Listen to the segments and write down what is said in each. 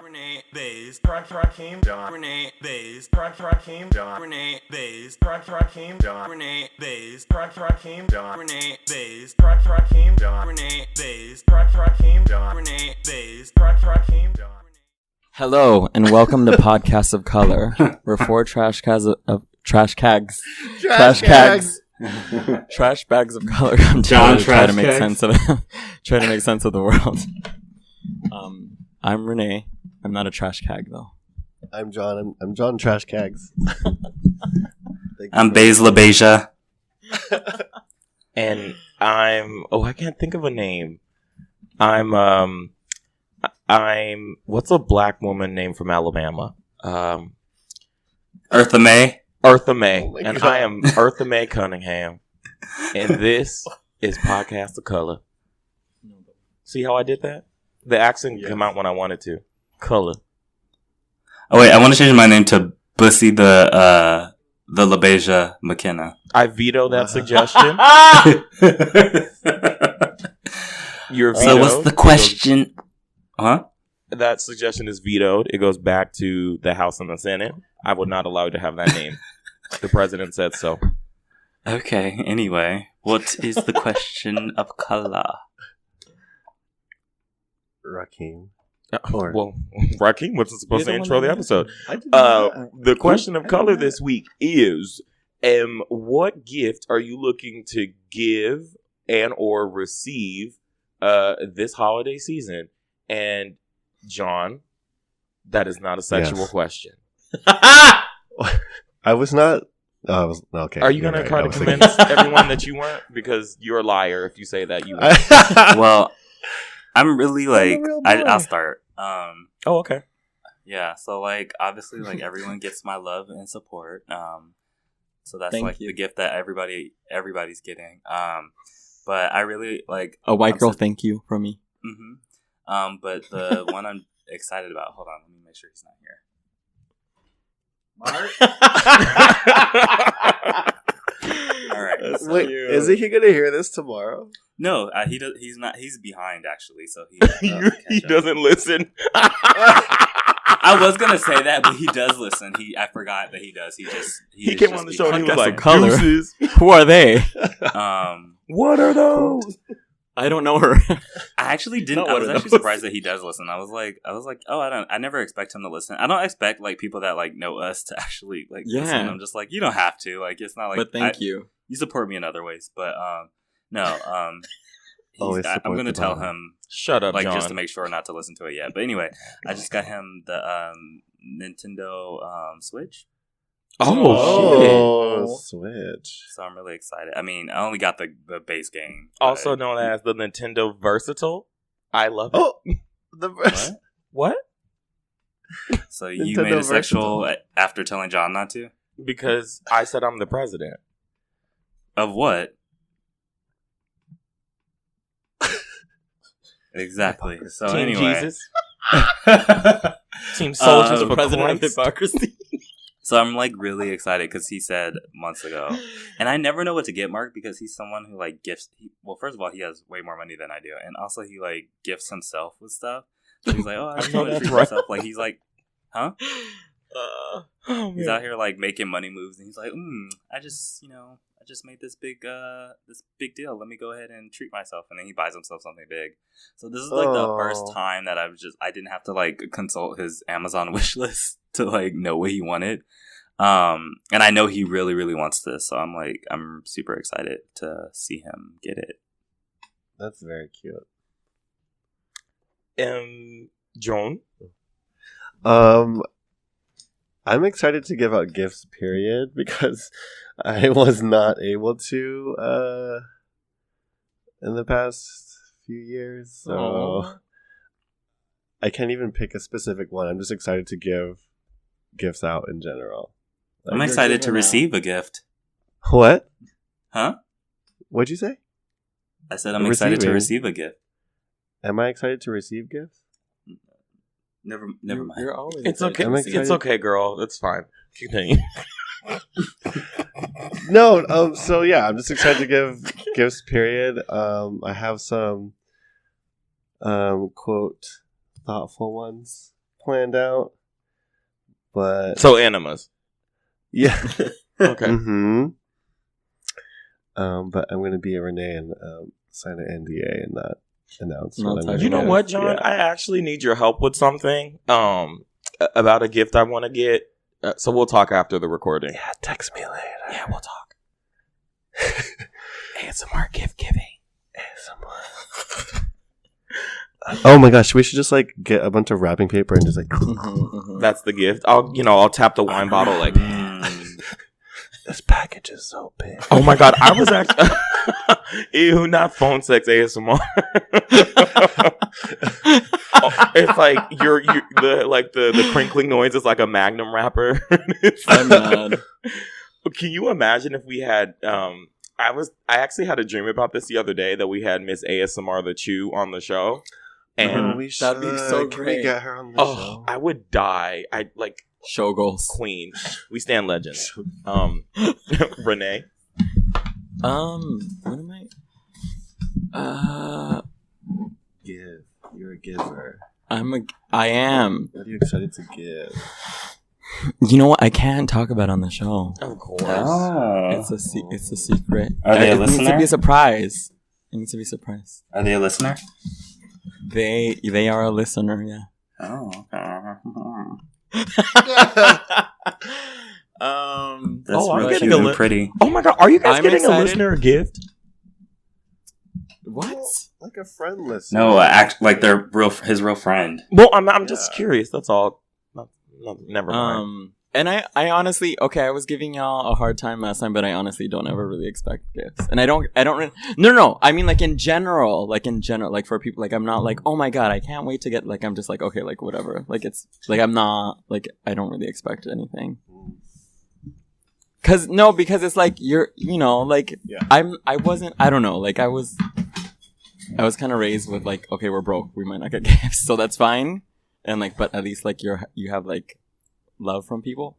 Renee Bays, Rakim, John, Renee Bays, Rakim, John, Renee Bays, Rakim, John, Renee Bays, Rakim, John, Renee Bays, Rakim, John, Renee Bays, Rakim, John, Renee Bays, Rakim, John. Hello and welcome to Podcasts of Color. We're four trash bags of color come together to try to make sense of the world. I'm Renee. I'm not a trash cag though. I'm John. I'm John Trash Cags. I'm Bays LaBeija. And I can't think of a name. I'm what's a black woman name from Alabama? Eartha May. Eartha May. Oh and God. I am Eartha May Cunningham. And this is Podcast of Color. See how I did that? The accent came out when I wanted to. Color. Oh wait, I want to change my name to Bussy the LaBeija McKenna. I veto that suggestion. You're vetoed. So what's the question? Huh? That suggestion is vetoed. It goes back to the House and the Senate. I would not allow you to have that name. The president said so. Okay, anyway. What is the question of color? Rakim. Well, Rakim wasn't supposed to intro the episode. The The question of color this week is, what gift are you looking to give and or receive this holiday season? And John, that is not a sexual question. I was not. I was okay. Are you going to try to convince everyone that you weren't? Because you're a liar if you say that you weren't. Well, I'm really like I'm a real boy. I'll start. Oh, okay. Yeah, so like obviously like everyone gets my love and support. So that's Thank like you. the gift that everybody's getting. But I really like A white I'm girl, so- thank you from me. Mm-hmm. But the one I'm excited about. Hold on, let me make sure he's not here. All right. So, Wait, is he gonna hear this tomorrow? no, he does. He's not. He's behind actually. So he He doesn't listen. I was gonna say that, but he does listen. I forgot that he does. He He is came just on the show and he was Podcast like, of Color. deuces. Who are they? What are those? I don't know her. I actually didn't. Not I one was of actually those. surprised that he does listen. I was like, oh, I never expect him to listen. I don't expect like people that like know us to actually like Yeah. listen. I'm just like, you don't have to. Like, it's not like. But thank you. You support me in other ways, but no. Always I'm support gonna the tell bottom. him Shut up, like John. just to make sure not to listen to it yet. But anyway, I just got him the Nintendo Switch. Oh, Switch. So I'm really excited. I mean, I only got the base game. but- Also known as the Nintendo Versatile. I love it. Oh, the verse. What? So you Nintendo made it sexual after telling John not to? Because I said I'm the president. Of what? Exactly. So Team anyway, Jesus. Team Soldiers the for President of Christ. hypocrisy. so I'm like really excited because he said months ago, and I never know what to get Mark because he's someone who like gifts. Well, first of all, he has way more money than I do, and also he like gifts himself with stuff. So he's like, oh, I just know want to that's treat right. myself. Like he's like, huh? Oh, He's man. out here like making money moves, and he's like, I just made this big deal. Let me go ahead and treat myself, and then he buys himself something big. So this is like the first Oh. time that I didn't have to like consult his Amazon wish list to like know what he wanted. And I know he really, really wants this, so I'm super excited to see him get it. That's very cute. John. I'm excited to give out gifts, period, because I was not able to in the past few years. So Aw. I can't even pick a specific one. I'm just excited to give gifts out in general. I'm Like, excited to giving out. receive a gift. what? Huh? What'd you say? I said I'm excited to Receiving. receive a gift. Am I excited to receive gifts? Never mind. You're always It's excited. okay. I'm It's excited. okay, girl. It's fine. Continue. No, so yeah, I'm just excited to give gifts, period. I have some quote thoughtful ones planned out, but So enemas. yeah. Okay. Mm-hmm. But I'm going to be a Renee and sign an NDA and not announce Not what I'm talk gonna You know do. what, John? Yeah. I actually need your help with something. About a gift I want to get. So we'll talk after the recording. Yeah, text me later. Yeah, we'll talk. ASMR gift giving. Oh my gosh, we should just like get a bunch of wrapping paper and just like That's the gift. I'll tap the wine bottle like. this package is so big. Oh my god, I was actually ew, not phone sex ASMR. It's like the crinkling noise is like a Magnum wrapper. I'm mad. Can you imagine if we had I actually had a dream about this the other day that we had Miss ASMR the Chew on the show. And we should. that'd be so Can great. we get her on the show? I would die. I like Show goals. queen. We stand legend. Renee. What am I? Give. You're a giver. I am. What are you excited to give? You know what? I can't talk about it on the show. Of course. Oh. It's a secret. Are they a It needs to listener? be a surprise. It needs to be a surprise. Are they a listener? They are a listener. Yeah. Oh, okay. That's I'm real getting cute a and li- pretty. Oh my god, are you guys I'm getting a excited. listener a gift? What? Like a friend listener. No, like they're his real friend. Well, I'm just curious. That's all. Never mind. And I honestly, okay, I was giving y'all a hard time last time, but I honestly don't ever really expect gifts. And I don't, no. I mean, like in general, like for people, like I'm not like, oh my God, I can't wait to get, like, I'm just like, okay, like whatever. Like it's, like I'm not, like, I don't really expect anything. Because it's like, you know, like, Yeah. I don't know, like I was kind of raised with like, okay, we're broke, we might not get gifts, so that's fine. And like, but at least like you have like love from people.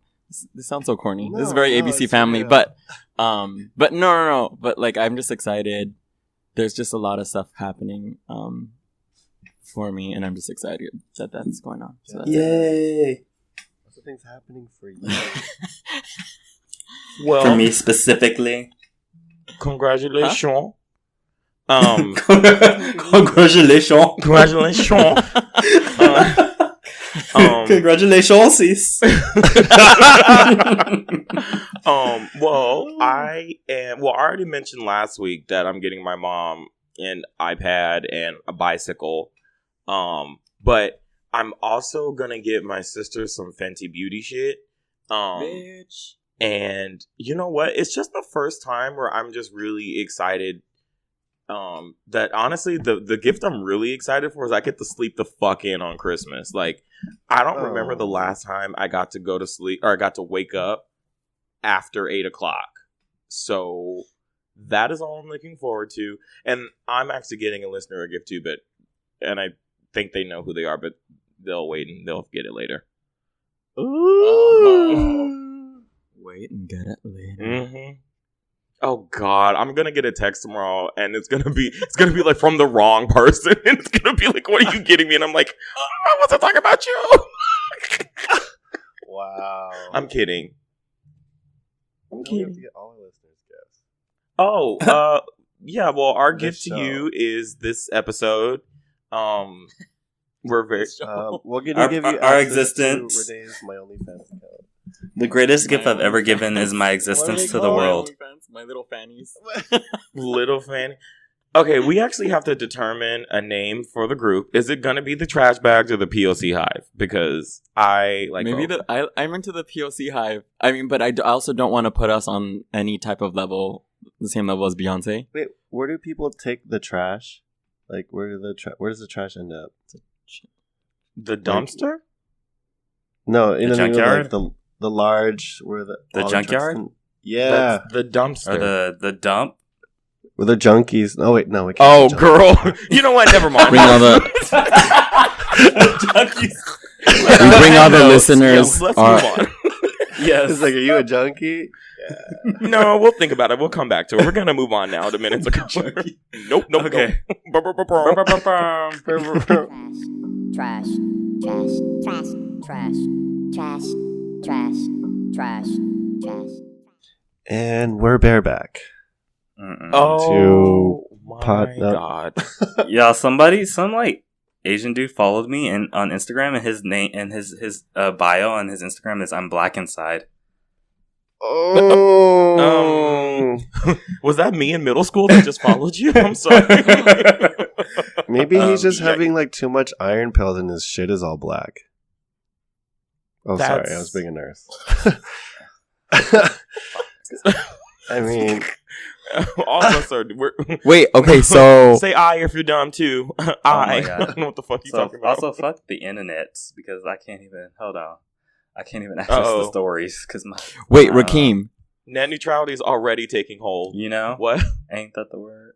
This sounds so corny. This is very ABC it's Family, real. but no. But like, I'm just excited. There's just a lot of stuff happening for me, and I'm just excited that that's going on. So that's Yay! Lots of things happening for you. Well, For me specifically. congratulations. Congratulations. Congratulations. Congratulations, sis. Well, I already mentioned last week that I'm getting my mom an iPad and a bicycle. But I'm also gonna get my sister some Fenty Beauty shit. bitch. And you know what? It's just the first time where I'm just really excited. That honestly, the gift I'm really excited for is I get to sleep the fuck in on Christmas. Like, I don't remember the last time I got to go to sleep or I got to wake up after 8:00. So that is all I'm looking forward to. And I'm actually getting a listener a gift too, and I think they know who they are, but they'll wait and they'll get it later. Ooh. Wait and get it later. Mm-hmm. Oh God, I'm gonna get a text tomorrow, and it's gonna be like from the wrong person, and it's gonna be like, "What are you getting me?" And I'm like, "I wasn't talking about you." Wow. I'm kidding. We have to get all our listeners gifts. Oh, yeah. Well, our This gift to show. you is this episode. We're very. We're gonna Our- give you our access existence. to Renee's My OnlyFans account. The greatest gift I've ever given is my existence to the world. My little fannies. Little fan. Okay, we actually have to determine a name for the group. Is it gonna be the Trash Bags or the POC Hive? Because I like Maybe I'm into the POC Hive. I mean, but I also don't want to put us on any type of level, the same level as Beyonce. Wait, where do people take the trash? Like, where does the trash end up? the dumpster. No, in The the junkyard? like the large where the The all junkyard? trucks yeah, That's the dumpster. Or the dump. where the junkies. Oh wait, no, we Oh, can't. girl. You know what? Never mind. Bring all the we bring all the listeners. Let's are- move on. Yes. It's like, are you a junkie? No, we'll think about it. We'll come back to it. We're gonna move on now to minutes ago. Nope. Okay. Nope. Trash. And we're bareback. Oh my pot- god! Yeah, some like Asian dude followed me on Instagram, and his name and his bio on his Instagram is "I'm black inside." Oh. Was that me in middle school that just followed you? I'm sorry. Maybe he's just yeah. having like too much iron pills and his shit is all black. Oh, sorry, I That's- was being a nurse. I mean, All of us are. Wait, okay, so Say I if you're dumb too. my I God. don't know what the fuck you So talking about. also fuck the internet because I can't even access Uh-oh. the stories because my wait, Rakeem. Net neutrality is already taking hold. you know What? ain't that the word?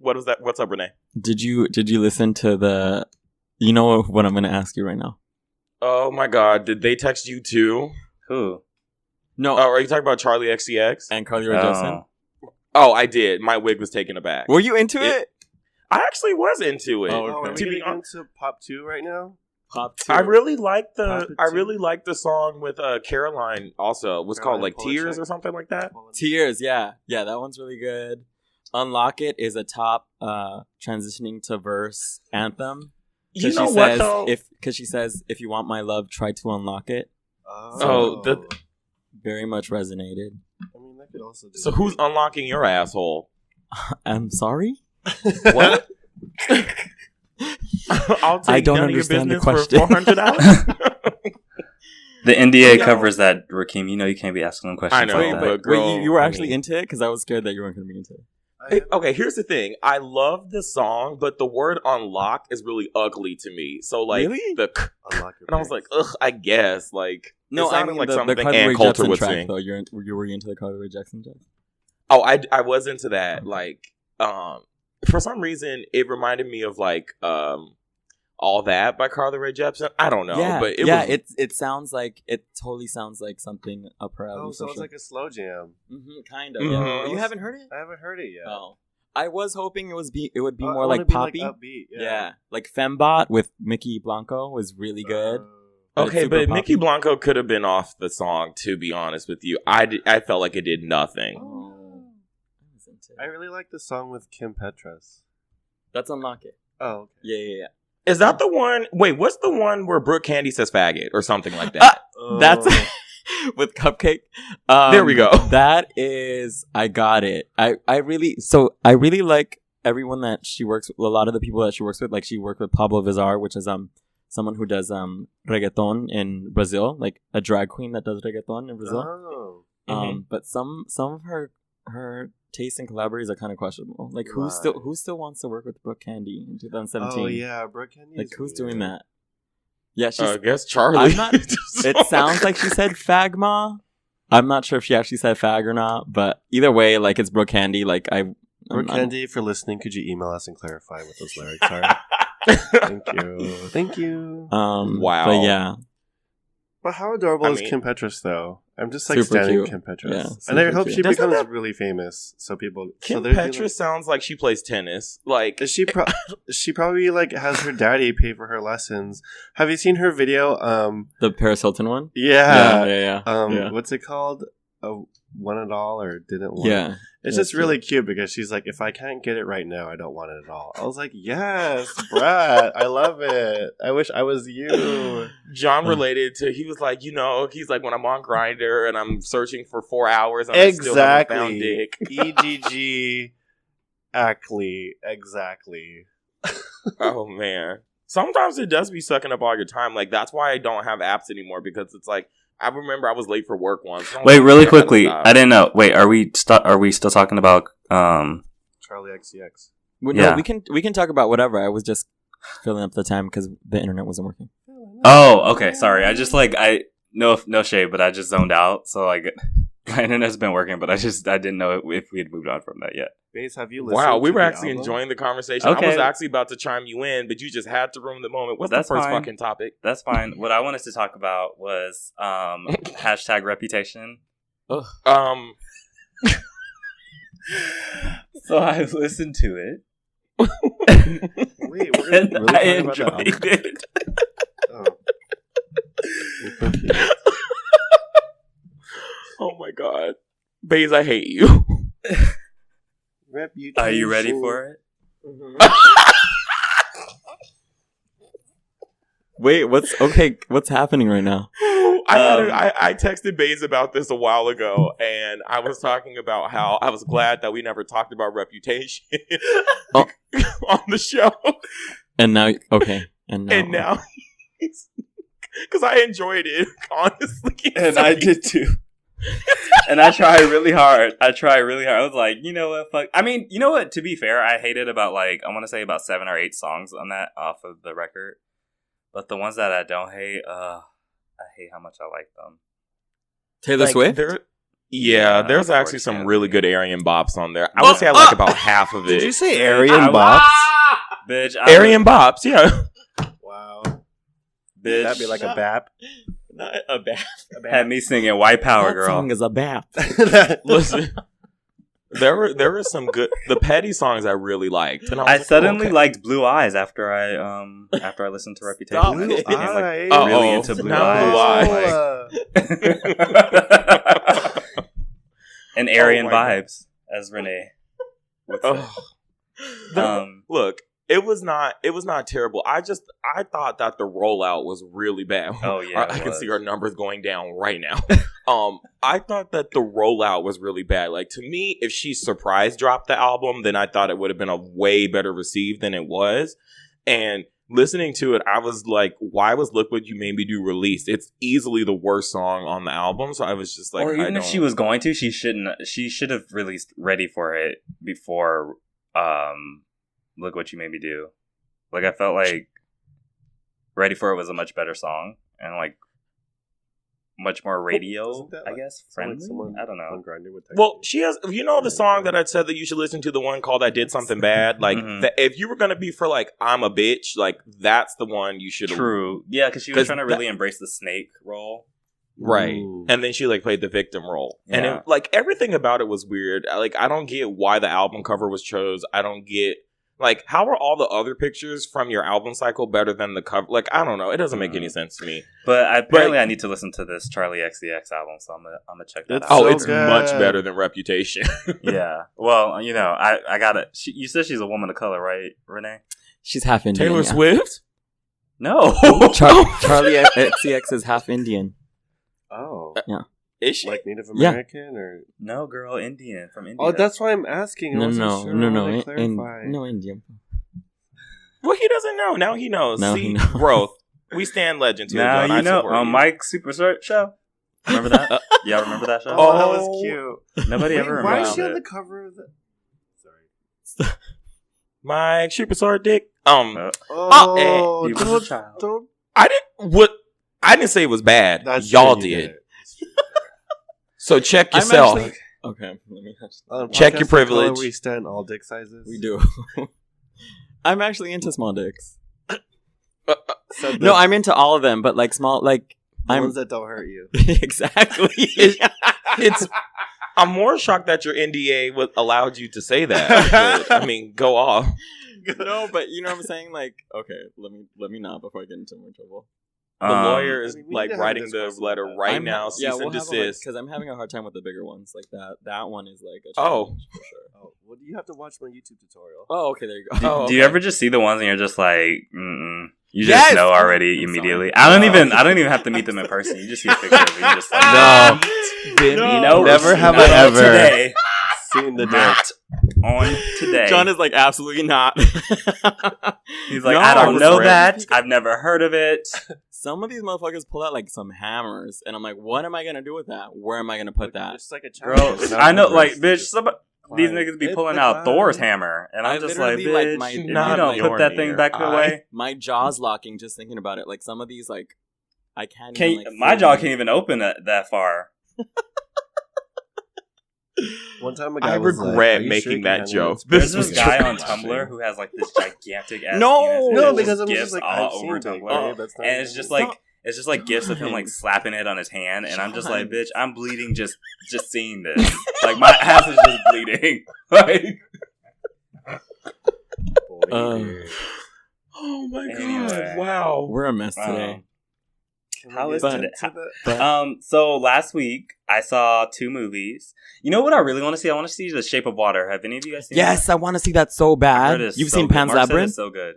What is that? What's up, Renee? Did you listen to the? You know what I'm gonna ask you right now. Oh my god, did they text you too? Who? No, Oh, are you talking about Charlie XCX? and Carly Rae Jepsen. Oh, I did. My wig was taken aback. Were you into it? I actually was into it. Oh, are we To be getting honest, into pop 2 right now? Pop two. I really like Pop it the song with Caroline. Also, it was called Caroline like Tears Polachek? or something like that. Tears. Yeah, that one's really good. Unlock It is a top transitioning to verse anthem. You She know what says, though? because she says, if you want my love, try to unlock it. Oh, Very much resonated. I mean, that could also do So who's unlocking your asshole? I'm sorry? What? I'll take I don't none of your understand the business for question. $400. The NDA Yeah. covers that, Rakeem. You know you can't be asking them questions. I know, like Wait, that. but wait, girl, you were I actually mean- into it? Because I was scared that you weren't going to be into it. Okay, here's the thing. I love the song, but the word unlock is really ugly to me. So like Really? the Unlock your and I was like, ugh, I guess like No, it I sounded mean like the something Carly Ann Rae Coulter Jepsen would track, sing. though. Were you into the Carly Rae Jepsen track? Oh, I was into that. Like, for some reason, it reminded me of like All That by Carly Rae Jepsen. I don't know, yeah, but it sounds like it totally sounds like something up her alley. Oh, so it's like a slow jam. kind of. Mhm. Yeah. You haven't heard it? I haven't heard it yet. Oh, I was hoping it would be Oh, more I like wanna be, poppy. upbeat. Yeah, like Fembot with Mickey Blanco was really good. But it's okay, super but Mickey poppy. Blanco could have been off the song. To be honest with you, I felt like it did nothing. Oh, I was into it. I really like the song with Kim Petras. Let's unlock it. Oh, okay. Yeah. Is that the one? Wait, what's the one where Brooke Candy says faggot or something like that? That's Oh. with Cupcake. There we go. That is, I got it. I really like everyone that she works with. A lot of the people that she works with, like she worked with Pablo Vizar, which is someone who does reggaeton in Brazil, like a drag queen that does reggaeton in Brazil. Oh. But some of her tastes and collaborators are kind of questionable. Like who still wants to work with Brooke Candy in 2017? Oh, yeah. Brooke Candy. Like is who's weird. doing that? Yeah, she's. I guess Charlie. I'm not. It sounds like she said fagma. I'm not sure if she actually said fag or not, but either way, like it's Brooke Candy. Like Brooke Candy, if you're listening, could you email us and clarify what those lyrics are? Thank you. Wow. But yeah, But how adorable I is mean- Kim Petras, though? I'm just like Super standing cute. Kim Petras. Yeah, and I super hope cute. she Doesn't becomes that- really famous. So people. Kim so there'd be, Petras sounds like she plays tennis. Like Is she she probably like has her daddy pay for her lessons. Have you seen her video? the Paris Hilton one. Yeah. Yeah. Yeah. What's it called? Want it all or didn't want it? Yeah. It's That's just really cute because she's like, if I can't get it right now, I don't want it at all. I was like, yes, Brad, I love it. I wish I was you. John related to, he was like, he's like when I'm on Grindr and I'm searching for 4 hours and I still haven't found dick. EGG. Exactly. Oh man, sometimes it does be sucking up all your time. Like that's why I don't have apps anymore because it's like I remember I was late for work once. I was Wait, like, really I gotta quickly. stop. I didn't know. Wait, are we still talking about Charlie XCX. Well, Yeah. No, we can talk about whatever. I was just filling up the time because the internet wasn't working. Oh, okay. Sorry. I just no shade, but I just zoned out. So like my internet's been working, but I didn't know if we had moved on from that yet. Baze, have you listened Wow, we to were the actually album? enjoying the conversation. Okay. I was actually about to chime you in, but you just had to ruin the moment. What's That's the first fine. fucking topic? That's fine. What I wanted to talk about was hashtag reputation. Um, So I listened to it. Wait, we're And really I talking about the enjoyed album? it. so cute. Oh my god. Baze, I hate you. Reputation. Are you ready for it? Wait, what's happening right now? I texted Baze about this a while ago, and I was talking about how I was glad that we never talked about Reputation Oh. on the show. And now, and now, because I enjoyed it, honestly. And I did too. And I try really hard. I was like, you know what, fuck. I mean, you know what, to be fair, I hated about I want to say about 7 or 8 songs on that off of the record. But the ones that I don't hate, I hate how much I like them. Taylor Swift? There's actually some really good Aryan bops on there. I would say I like about half of it. Did you say Aryan bops? Bitch, Aryan bops, yeah. Wow. Bitch. That'd be like a bap. Not a bap. Had me singing White Power, That girl. song is a bap. Listen, there were some good, the petty songs I really liked, and I was like, suddenly okay. liked Blue Eyes after I listened to Reputation. Stop I it. just became really into Blue Now Eyes. Blue Eyes. And Aryan Oh my vibes, as Renee would say. Look, it was not terrible. I thought that the rollout was really bad. Oh yeah, I can see our numbers going down right now. I thought that the rollout was really bad. Like, to me, if she surprise dropped the album, then I thought it would have been a way better received than it was. And listening to it, I was like, why was Look What You Made Me Do released? It's easily the worst song on the album. So I was just like, or even if she was going to, she should have released Ready for It before Look What You Made Me Do. Like, I felt like Ready for It was a much better song and like much more radio, I guess, friendly. I don't know. Well, she has, the song that I said that you should listen to, the one called I Did Something Bad. Like, if you were going to be for like, I'm a bitch, like, that's the one you should have. True. Yeah, because she was trying to really embrace the snake role. Right. Ooh. And then she like played the victim role. Yeah. And it, like, everything about it was weird. Like, I don't get why the album cover was chose. I don't get, like, how are all the other pictures from your album cycle better than the cover? Like, I don't know. It doesn't make any sense to me. But apparently I need to listen to this Charlie XCX album, so I'm gonna check that It's out. Oh, so it's good. much better than Reputation. Yeah. Well, I got it. You said she's a woman of color, right, Renee? She's half Indian. Taylor yeah. Swift? No. Charlie XCX is half Indian. Oh. Yeah. Is she? Like Native Yeah. American or? No, girl, Indian from India. Oh, that's why I'm asking. I No, wasn't no, sure. no, I no, wanted to clarify. no Indian. Well, he doesn't know. Now he knows. Now See, he knows. growth. We stand legends here. Now John. I you know. support you. Mike Super Show. Remember that? Y'all remember that show? Oh, that was cute. Nobody Wait, ever why remembers is she on the it. cover of the? Sorry. Mike Superstar Dick. Oh, he was a don't, child. don't. I didn't say it was bad. That's Y'all true, you did. So check I'm yourself. actually- Okay, let me On Check Podcast your of Color, privilege. We stand all dick sizes. We do. I'm actually into small dicks. So No, I'm into all of them, but like small, like the I'm ones that don't hurt you. exactly. It's. I'm more shocked that your NDA allowed you to say that. But, I mean, go off. No, but you know what I'm saying? Like, okay, let me not before I get into more trouble. The lawyer is I mean, we like need to have a writing the discourse letter about that. right now. Cease and desist. Because I'm having a hard time with the bigger ones. Like that one is like a Oh. challenge for sure. Oh, well, you have to watch my YouTube tutorial. Oh, okay, there you go. Oh, Do you okay. ever just see the ones and you're just like, mm-mm. You Yes! just know already I'm immediately. sorry. I don't even have to meet them in person. You just see a picture of it. You're just like, No. You know, Never have not I on ever today. seen the dick. Not on today. John is like absolutely not. He's like, No, I don't my know friend. that. I've never heard of it. Some of these motherfuckers pull out like some hammers, and I'm like, what am I gonna do with that? Where am I gonna put that? It's like a Girl, challenge. I know, like, bitch, Just these climb. niggas be It's pulling the out climb. Thor's hammer. And I'm I just like, literally, like, bitch, my- if you Not don't put that thing Mjolnir. back away. My jaw's locking just thinking about it. Like some of these, like I can't. Can't, even, like, my jaw fully- can't even open that far. One time a guy I was like, regret "Are you making sure you that can handle joke. this?" There's This this was guy true. on Tumblr who has like this gigantic ass No! penis. No, and because just I'm gifs just like, all I've over seen dick, Tumblr. right? That's not And it's just like gifs of him like slapping it on his hand, and I'm just like, bitch, I'm bleeding just seeing this. Like my ass is just bleeding. Like, Oh my Anyway. god! Wow. We're a mess today. How is it? today? So last week I saw 2 movies. You know what I really want to see? I want to see The Shape of Water. Have any of you guys seen that? Yes, I want to see that so bad. You've seen Pan's Labyrinth? It's so good.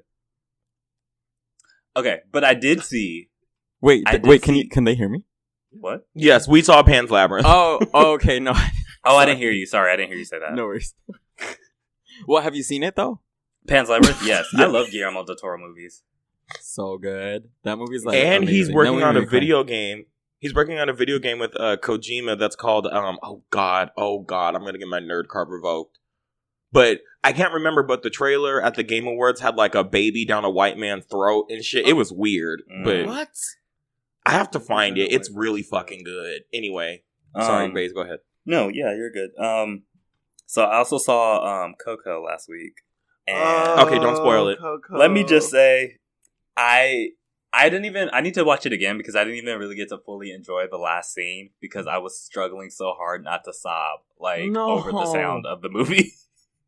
Okay, but I did see. Wait, can they hear me? What? Yes, we saw Pan's Labyrinth. Oh, okay, no. Oh, I didn't hear you. Sorry, I didn't hear you say that. No worries. Well, have you seen it though? Pan's Labyrinth? Yes. I love Guillermo del Toro movies. So good. That movie's like and amazing. He's working on a video game. He's working on a video game with Kojima that's called oh god, I'm gonna get my nerd card revoked. But I can't remember, but the trailer at the Game Awards had like a baby down a white man's throat and shit. It was weird. But What? I have to find it. It's really fucking good. Anyway. Sorry, Baze, go ahead. No, yeah, you're good. So I also saw Coco last week. And okay, don't spoil it. Coco. let me just say, I need to watch it again because I didn't even really get to fully enjoy the last scene because I was struggling so hard not to sob over the sound of the movie.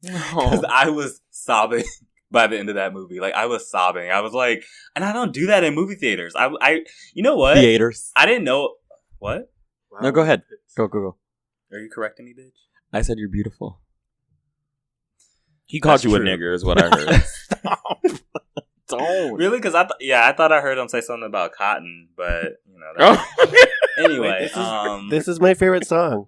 Because I was sobbing by the end of that movie. Like, I was sobbing. I was like, and I don't do that in movie theaters. You know what? Theaters. I didn't know. What? Wow. No, go ahead. Go. Are you correcting me, bitch? I said you're beautiful. He called That's you a true. nigger is what I heard. Don't. Really? Because I thought I heard him say something about cotton, but you know. Anyway, This is my favorite song.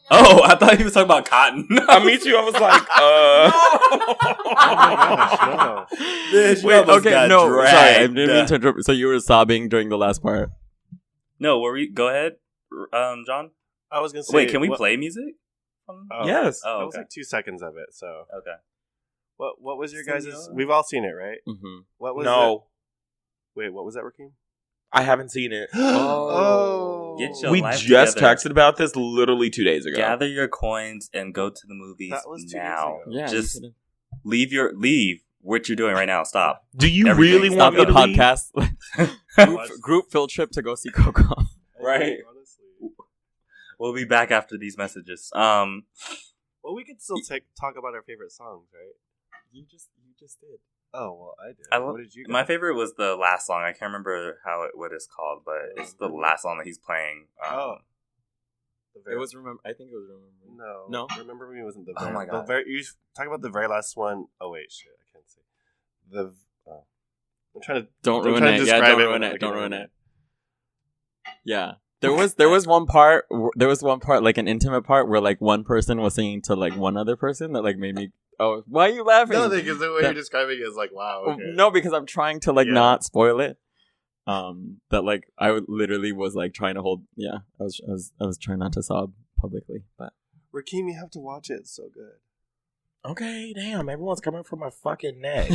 Oh, I thought he was talking about cotton. Me too. I was like, Oh my gosh, no. Bitch, you Wait, almost okay, got no, sorry, I dragged. didn't mean to interrupt. So you were sobbing during the last part. No, go ahead, John. I was gonna say. Wait, can we play music? Oh, yes. That Oh, was okay. like 2 seconds of it. So, Okay. what was your Senora? guys'? We've all seen it, right? Mm-hmm. What was No, it? Wait, what was that, Rakeem? I haven't seen it. Oh, Get your We life just together. texted about this literally 2 days ago. Gather your coins and go to the movies That was 2 days now. ago. Yeah. Just you leave what you're doing right now. Stop. Do you Everything. really stop want the me to leave? podcast. group field trip to go see Coco. Right. Honestly. We'll be back after these messages. Well, we could still talk about our favorite songs, right? You just did. Oh well, I did. I What did you? My guys? favorite was the last song. I can't remember what it's called, but it's the last song that he's playing. The It very- was remember. I think it was remember. No. No? Remember Me wasn't the Oh very. my God. The very, you talk about the very last one. Oh wait, shit, I can't say. I'm trying to. Don't I'm ruin trying to it. Yeah, describe don't it ruin without it. Don't giving ruin it. it. Yeah. There was one part. There was one part, like an intimate part, where like one person was singing to like one other person that like made me. Oh, why are you laughing? No, because the way That- you're describing it is like, wow. Okay. No, because I'm trying to like Yeah. not spoil it. That like literally was like trying to hold. Yeah, I was trying not to sob publicly, but Rakeem, you have to watch it. It's so good. Okay, damn. Everyone's coming from my fucking neck.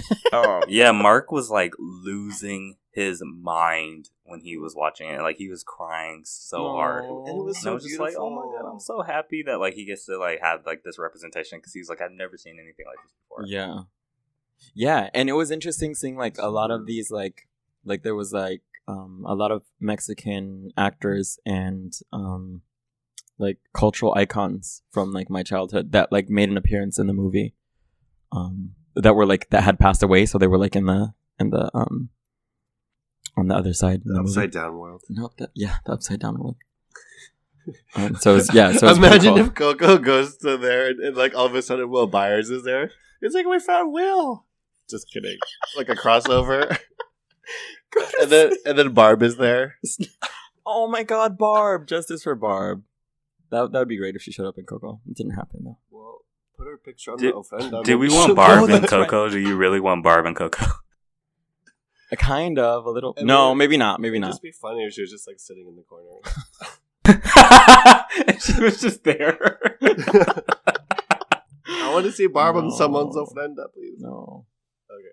Yeah, Mark was like losing his mind when he was watching it. Like he was crying so hard. No. And it was And I so was just beautiful. like, oh my god, I'm so happy that like he gets to like have like this representation because he's like, I've never seen anything like this before. Yeah, and it was interesting seeing like a lot of these like there was like a lot of Mexican actors and like cultural icons from like my childhood that like made an appearance in the movie that were like that had passed away, so they were like in the on the other side. The upside down world. No, the upside down world. So it was Imagine pretty if Coco goes to there and like all of a sudden Will Byers is there. It's like we found Will. Just kidding. Like a crossover. and then Barb is there. Oh my God, Barb! Justice for Barb. That would be great if she showed up in Coco. It didn't happen though. Well, put her picture on Did- the offend. Do we want Barb and that's Coco? Do you really want Barb and Coco? Kind of, a little. And No, then- maybe not. Maybe It'd not. just be funny if she was just like sitting in the corner. And she was just there. I want to see Barb on No. someone's ofrenda, please. No. Okay.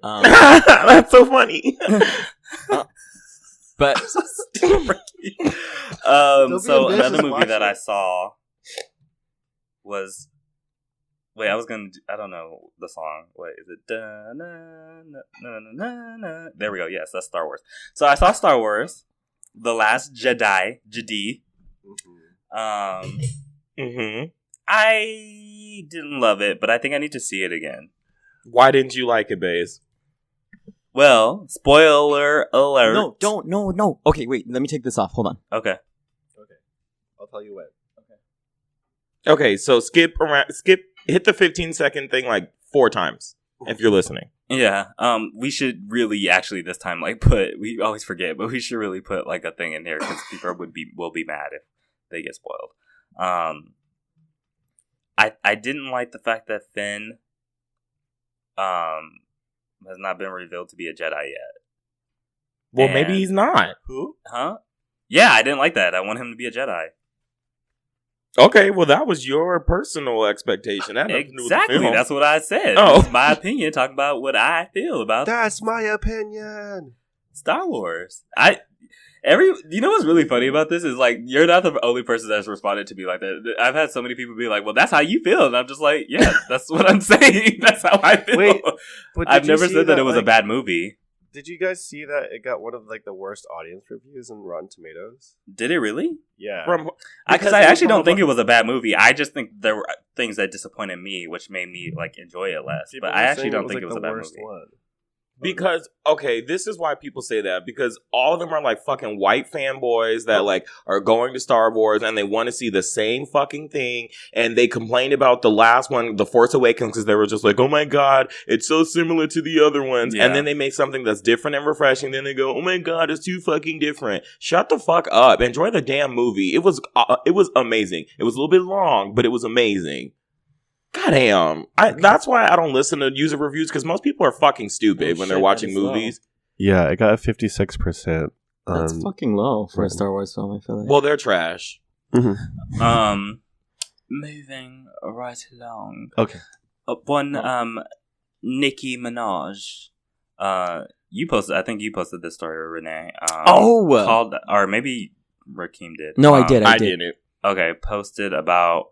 That's so funny. But be So ambitious, another movie watch that it. I saw was. Wait, I don't know the song. Wait, is it? Da, na, na, na, na, na. There we go. Yes, that's Star Wars. So I saw Star Wars, The Last Jedi. Mhm. Mm-hmm. I didn't love it, but I think I need to see it again. Why didn't you like it, Baze? Well, spoiler alert. No. Okay, wait. Let me take this off. Hold on. Okay. I'll tell you when. Okay, so skip, hit the 15-second thing like 4 times if you're listening. Yeah. We should really actually this time we always forget, but we should really put like a thing in here because people will be mad if they get spoiled. I didn't like the fact that Finn has not been revealed to be a Jedi yet. Well, And- maybe he's not. Who? Huh? Yeah, I didn't like that. I want him to be a Jedi. Okay, well, that was your personal expectation. That had nothing to do with the Exactly. film. That's what I said. Oh. It's my opinion. Talking about what I feel about That's my opinion. Star Wars. You know what's really funny about this is like you're not the only person that's responded to me like that. I've had so many people be like, "Well, that's how you feel," and I'm just like, "Yeah, that's what I'm saying. That's how I feel." Wait, but I've did you never see said that it was a like, bad movie. Did you guys see that it got one of like the worst audience reviews in Rotten Tomatoes? Did it really? Yeah. Because I actually don't think it was a bad movie. I just think there were things that disappointed me, which made me like enjoy it less. People But were I actually saying don't think it like was a the bad worst movie. one. Because, okay, this is why people say that. Because all of them are like fucking white fanboys that like are going to Star Wars and they want to see the same fucking thing. And they complained about the last one, The Force Awakens, because they were just like, oh my God, it's so similar to the other ones. Yeah. And then they make something that's different and refreshing. Then they go, oh my God, it's too fucking different. Shut the fuck up. Enjoy the damn movie. It was amazing. It was a little bit long, but it was amazing. Goddamn. That's why I don't listen to user reviews, because most people are fucking stupid when they're watching movies. Yeah, it got a 56%. That's fucking low for a Star Wars film, I feel like. Well, they're trash. Mhm. Moving right along. Okay. Nicki Minaj. I think you posted this story, Renee. Called, or maybe Rakeem did. No, I did. I didn't. Okay, posted about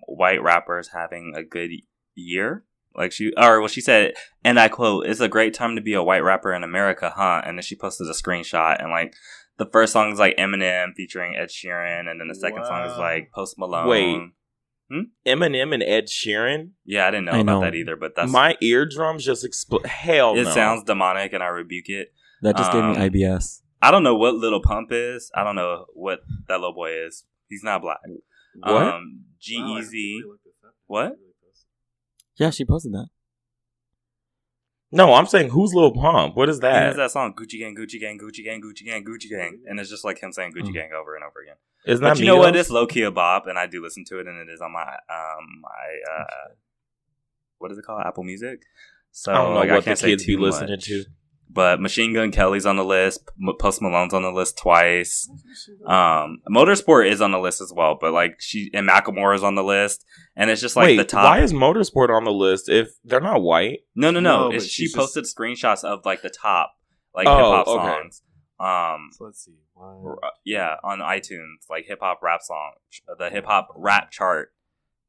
white rappers having a good year. Like she said, and I quote, "It's a great time to be a white rapper in America, huh?" And then she posted a screenshot, and like the first song is like Eminem featuring Ed Sheeran, and then the second song is like Post Malone. Wait, Eminem and Ed Sheeran? Yeah, I didn't know I about know. that either, but that's My eardrums just explode. Hell no. it sounds demonic, and I rebuke it. That just gave me IBS. I don't know what Lil Pump is. I don't know what that little boy is. He's not black. What? G-Eazy. What? Yeah, she posted that. No, I'm saying who's Lil Pump? What is He that? has that song, Gucci Gang, Gucci Gang, Gucci Gang, Gucci Gang, Gucci Gang. And it's just like him saying Gucci Gang over and over again. Isn't But that you know what? Migos? It's low-key a bop, and I do listen to it, and it is on my, what is it called? Apple Music? So, I don't know like, what I can't the say kids be too listening much. to. But Machine Gun Kelly's on the list. Post Malone's on the list twice. Motorsport is on the list as well. But like and Macklemore is on the list, and it's just like Wait, the top. why is Motorsport on the list if they're not white? No. No, but She she's posted screenshots of like the top Oh, hip hop okay. songs. So let's see. Yeah, on iTunes, like hip hop rap song, the hip hop rap chart,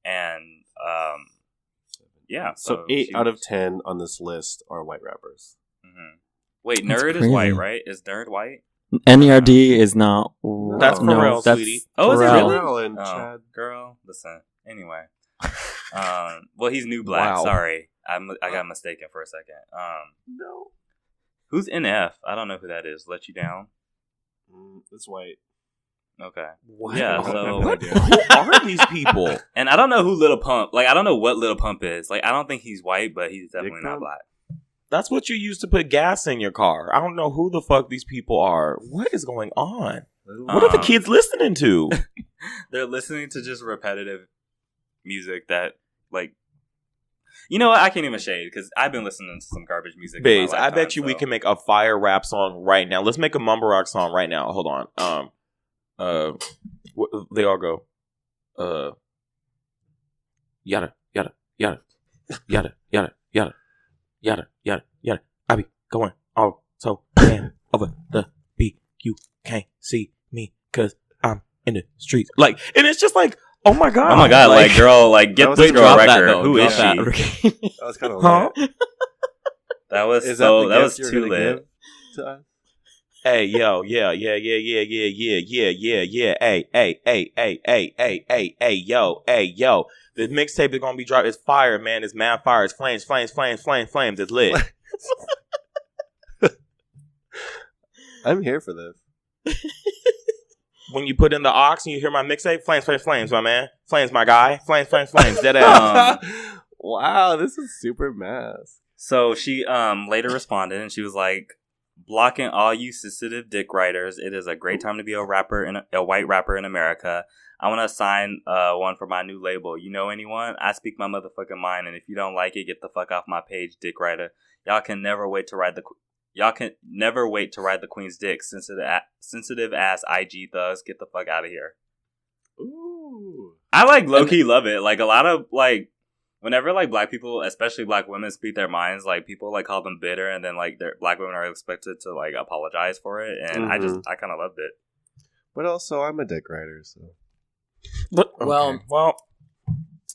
and yeah. So 8 out of 10 on this list are white rappers. Mm-hmm. Wait, That's Nerd is crazy. white, right? Is Nerd white? NERD is not. That's Pharrell, that's sweetie. Oh, is it Pharrell. really? Pharrell and Oh, Chad. girl, listen. Anyway, well, he's new black. Wow. Sorry, I got mistaken for a second. No. Who's NF? I don't know who that is. Let You Down. It's white. Okay. What? Yeah, so- What? Who are these people? And I don't know who Lil Pump. Like, I don't know what Lil Pump is. Like, I don't think he's white, but he's definitely Dick not Pump? black. That's what you use to put gas in your car. I don't know who the fuck these people are. What is going on? What are the kids listening to? They're listening to just repetitive music that, like, you know what? I can't even shade because I've been listening to some garbage music. in my Baze, I lifetime, bet you we so- can make a fire rap song right now. Let's make a mumble rock song right now. Hold on. They all go. Yada yada yada yada yada yada yada yada yada. I be going all so damn over the beat. You can't see me because I'm in the streets. Like, and it's just like, oh my god, Oh my god, like girl, like get That this was- girl a Drop that, record. though. Who Drop is that. she? That was kind of Huh? lit. That was Is so the that was gift you're too gonna lit. give to us? Hey, yo, yeah. Hey, yo. The mixtape is gonna be dropped. It's fire, man. It's mad fire. It's flames. It's lit. I'm here for this. When you put in the aux and you hear my mixtape, flames, flames, flames, my man. Flames, my guy. Flames, flames, flames. Dead ass. Wow, this is super mass. So she later responded and she was like, blocking all you sensitive dick writers. It is a great time to be a rapper and a white rapper in America. I want to sign one for my new label. You know anyone? I speak my motherfucking mind, and if you don't like it, get the fuck off my page, dick writer. Y'all can never wait to ride the queen's dick. Sensitive ass IG thugs, get the fuck out of here. Ooh. I like low key love it. Like a lot of like whenever like black people, especially black women, speak their minds, like people like call them bitter, and then like their black women are expected to like apologize for it, and I kind of loved it. But also, I'm a dick writer, so. But, well,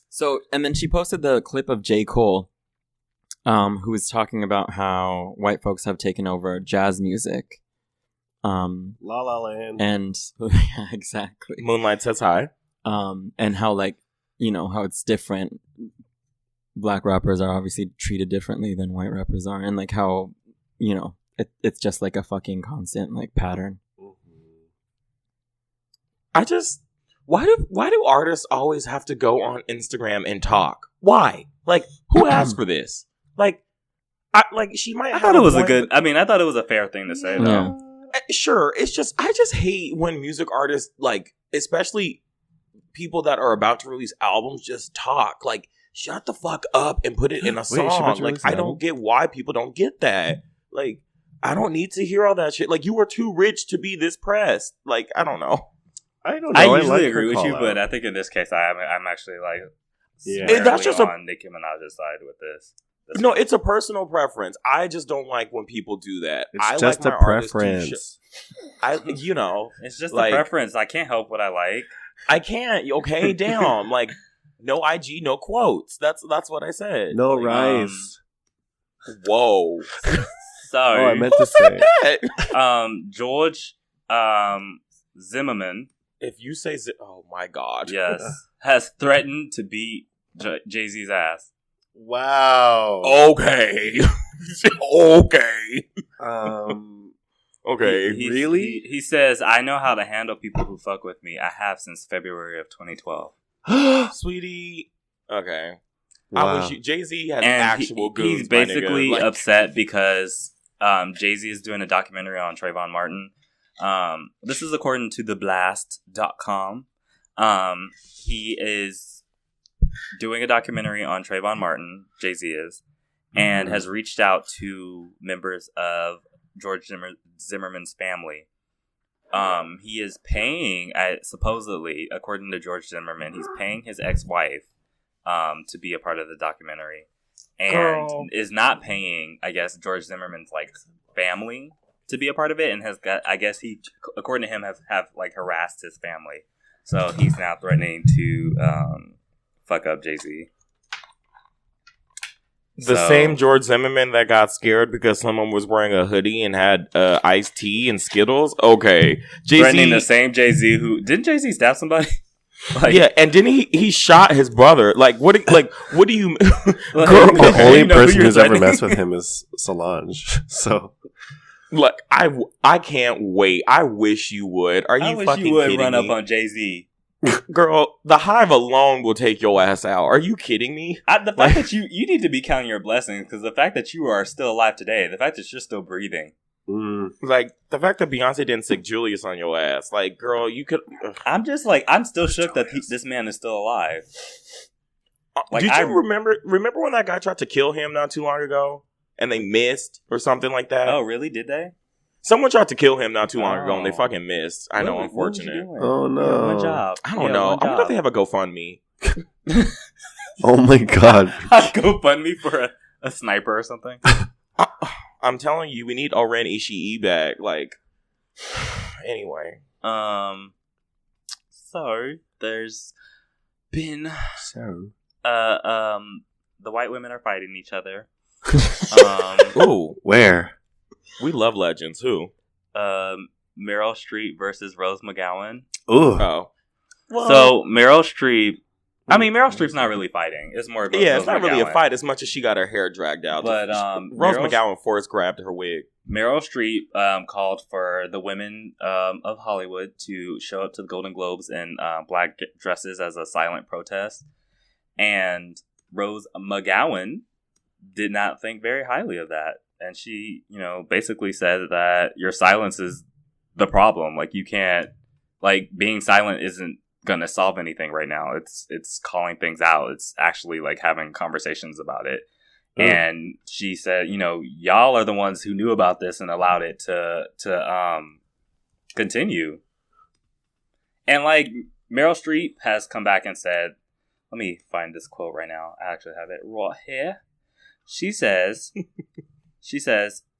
so, and then she posted the clip of J. Cole, who was talking about how white folks have taken over jazz music. La La Land. And, yeah, exactly. Moonlight Says Hi. And how, like, you know, how it's different. Black rappers are obviously treated differently than white rappers are. And, like, how, you know, it's just, like, a fucking constant, like, pattern. Why do artists always have to go on Instagram and talk? Why? Like, who asked for this? Like, she might. I thought it was I thought it was a fair thing to say, though. Yeah. Sure, I just hate when music artists, like, especially people that are about to release albums, just talk. Like, shut the fuck up and put it in a song. Like, I don't get why people don't get that. Like, I don't need to hear all that shit. Like, you are too rich to be this pressed. Like, I don't know. I don't know. I usually like agree with you, call-out. but I think in this case, I'm actually like, Yeah. That's just on Nicki Minaj's side with this. No, it's a personal preference. I just don't like when people do that. It's I just like a my artists to preference. It's just like, a preference. I can't help what I like. I can't. Okay, damn. Like, no IG, no quotes. That's what I said. No Like, rice. Whoa. Sorry. I meant to say. George Zimmerman. If you say, oh my god, yes, has threatened to beat Jay-Z's ass. Wow. Okay. Okay. Okay. Really? He says, I know how to handle people who fuck with me. I have since February of 2012. Sweetie. Okay. Wow. I wish Jay-Z had And actual goons. he's basically my nigga. Like, upset because Jay-Z is doing a documentary on Trayvon Martin. This is according to theblast.com. He is doing a documentary on Trayvon Martin, Jay-Z is, and has reached out to members of George Zimmerman's family. He is paying, supposedly, according to George Zimmerman, he's paying his ex-wife to be a part of the documentary, and is not paying, I guess, George Zimmerman's like family to be a part of it, and has got, I guess he, according to him, have like harassed his family. So he's now threatening to fuck up Jay-Z. The same George Zimmerman that got scared because someone was wearing a hoodie and had iced tea and Skittles. Okay, Jay-Z, threatening the same Jay-Z who didn't Jay-Z stab somebody? Like, yeah, and then he shot his brother. Like, what do you? Like, Girl, the only you know who person you're who's ever threatening? messed with him is Solange. So, Like, I can't wait. I wish you would. Are you I wish fucking you would kidding run me? up on Jay-Z. Girl, the Hive alone will take your ass out. Are you kidding me? The fact that you need to be counting your blessings, because the fact that you are still alive today, the fact that you're still breathing. Like, the fact that Beyonce didn't sick Julius on your ass. Like, girl, you could... I'm just like, I'm still shook that this man is still alive. Like, did you remember when that guy tried to kill him not too long ago? And they missed or something like that? Oh, really? Did they? Someone tried to kill him not too long ago and they fucking missed. I know, What was you unfortunate. doing? oh no. One job. I don't know. I wonder if they have a GoFundMe. Oh my god. Go fund me for a sniper or something. I'm telling you, we need Oren Ishii back. Like, anyway. So there's been So. the white women are fighting each other. Ooh, Where? we love legends. Who? Meryl Streep versus Rose McGowan. Ooh. Oh. So Meryl Streep I mean, Meryl Streep's not really fighting. It's more of a Yeah, it's not really a McGowan. fight as much as she got her hair dragged out. But Rose McGowan force grabbed her wig. Meryl Streep called for the women of Hollywood to show up to the Golden Globes in black dresses as a silent protest. And Rose McGowan did not think very highly of that. And she, basically said that your silence is the problem. Like, you can't, like, being silent isn't going to solve anything right now. It's calling things out. It's actually, like, having conversations about it. And she said, y'all are the ones who knew about this and allowed it to continue. And, like, Meryl Streep has come back and said, let me find this quote right now. I actually have it right here. She says,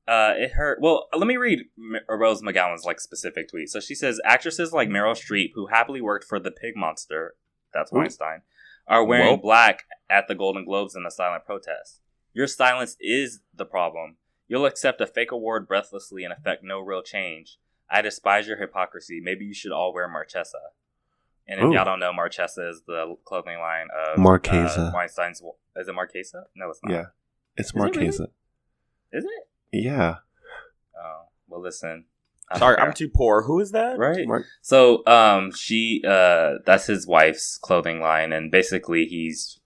it hurt. Well, let me read Rose McGowan's, like, specific tweet. So she says, actresses like Meryl Streep, who happily worked for the pig monster, that's Weinstein, are wearing black at the Golden Globes in a silent protest. Your silence is the problem. You'll accept a fake award breathlessly and affect no real change. I despise your hypocrisy. Maybe you should all wear Marchesa. And if y'all don't know, Marchesa is the clothing line of Marchesa. Weinstein's. Is it Marchesa? No, it's not. Yeah, it's Marchesa. Is it? Yeah. Oh, well, listen. Sorry, I'm too poor. Who is that? Right. So, she, that's his wife's clothing line, and basically he's,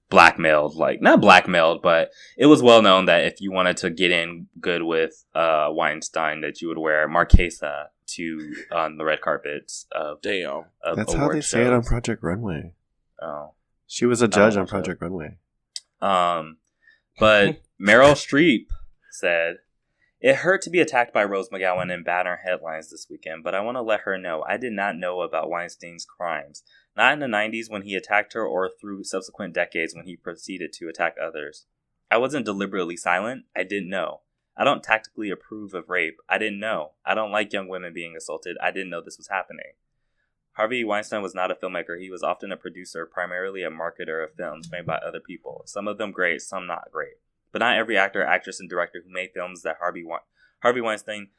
blackmailed, like, not blackmailed, but it was well known that if you wanted to get in good with, Weinstein, that you would wear Marchesa on the red carpets of That's how they say it on Project Runway. Oh. She was a judge on Project Runway. But Meryl Streep said, it hurt to be attacked by Rose McGowan in banner headlines this weekend, but I want to let her know I did not know about Weinstein's crimes. Not in the 90s when he attacked her or through subsequent decades when he proceeded to attack others. I wasn't deliberately silent. I didn't know. I don't tactically approve of rape. I didn't know. I don't like young women being assaulted. I didn't know this was happening. Harvey Weinstein was not a filmmaker. He was often a producer, primarily a marketer of films made by other people. Some of them great, some not great. But not every actor, actress, and director who made films that Harvey Weinstein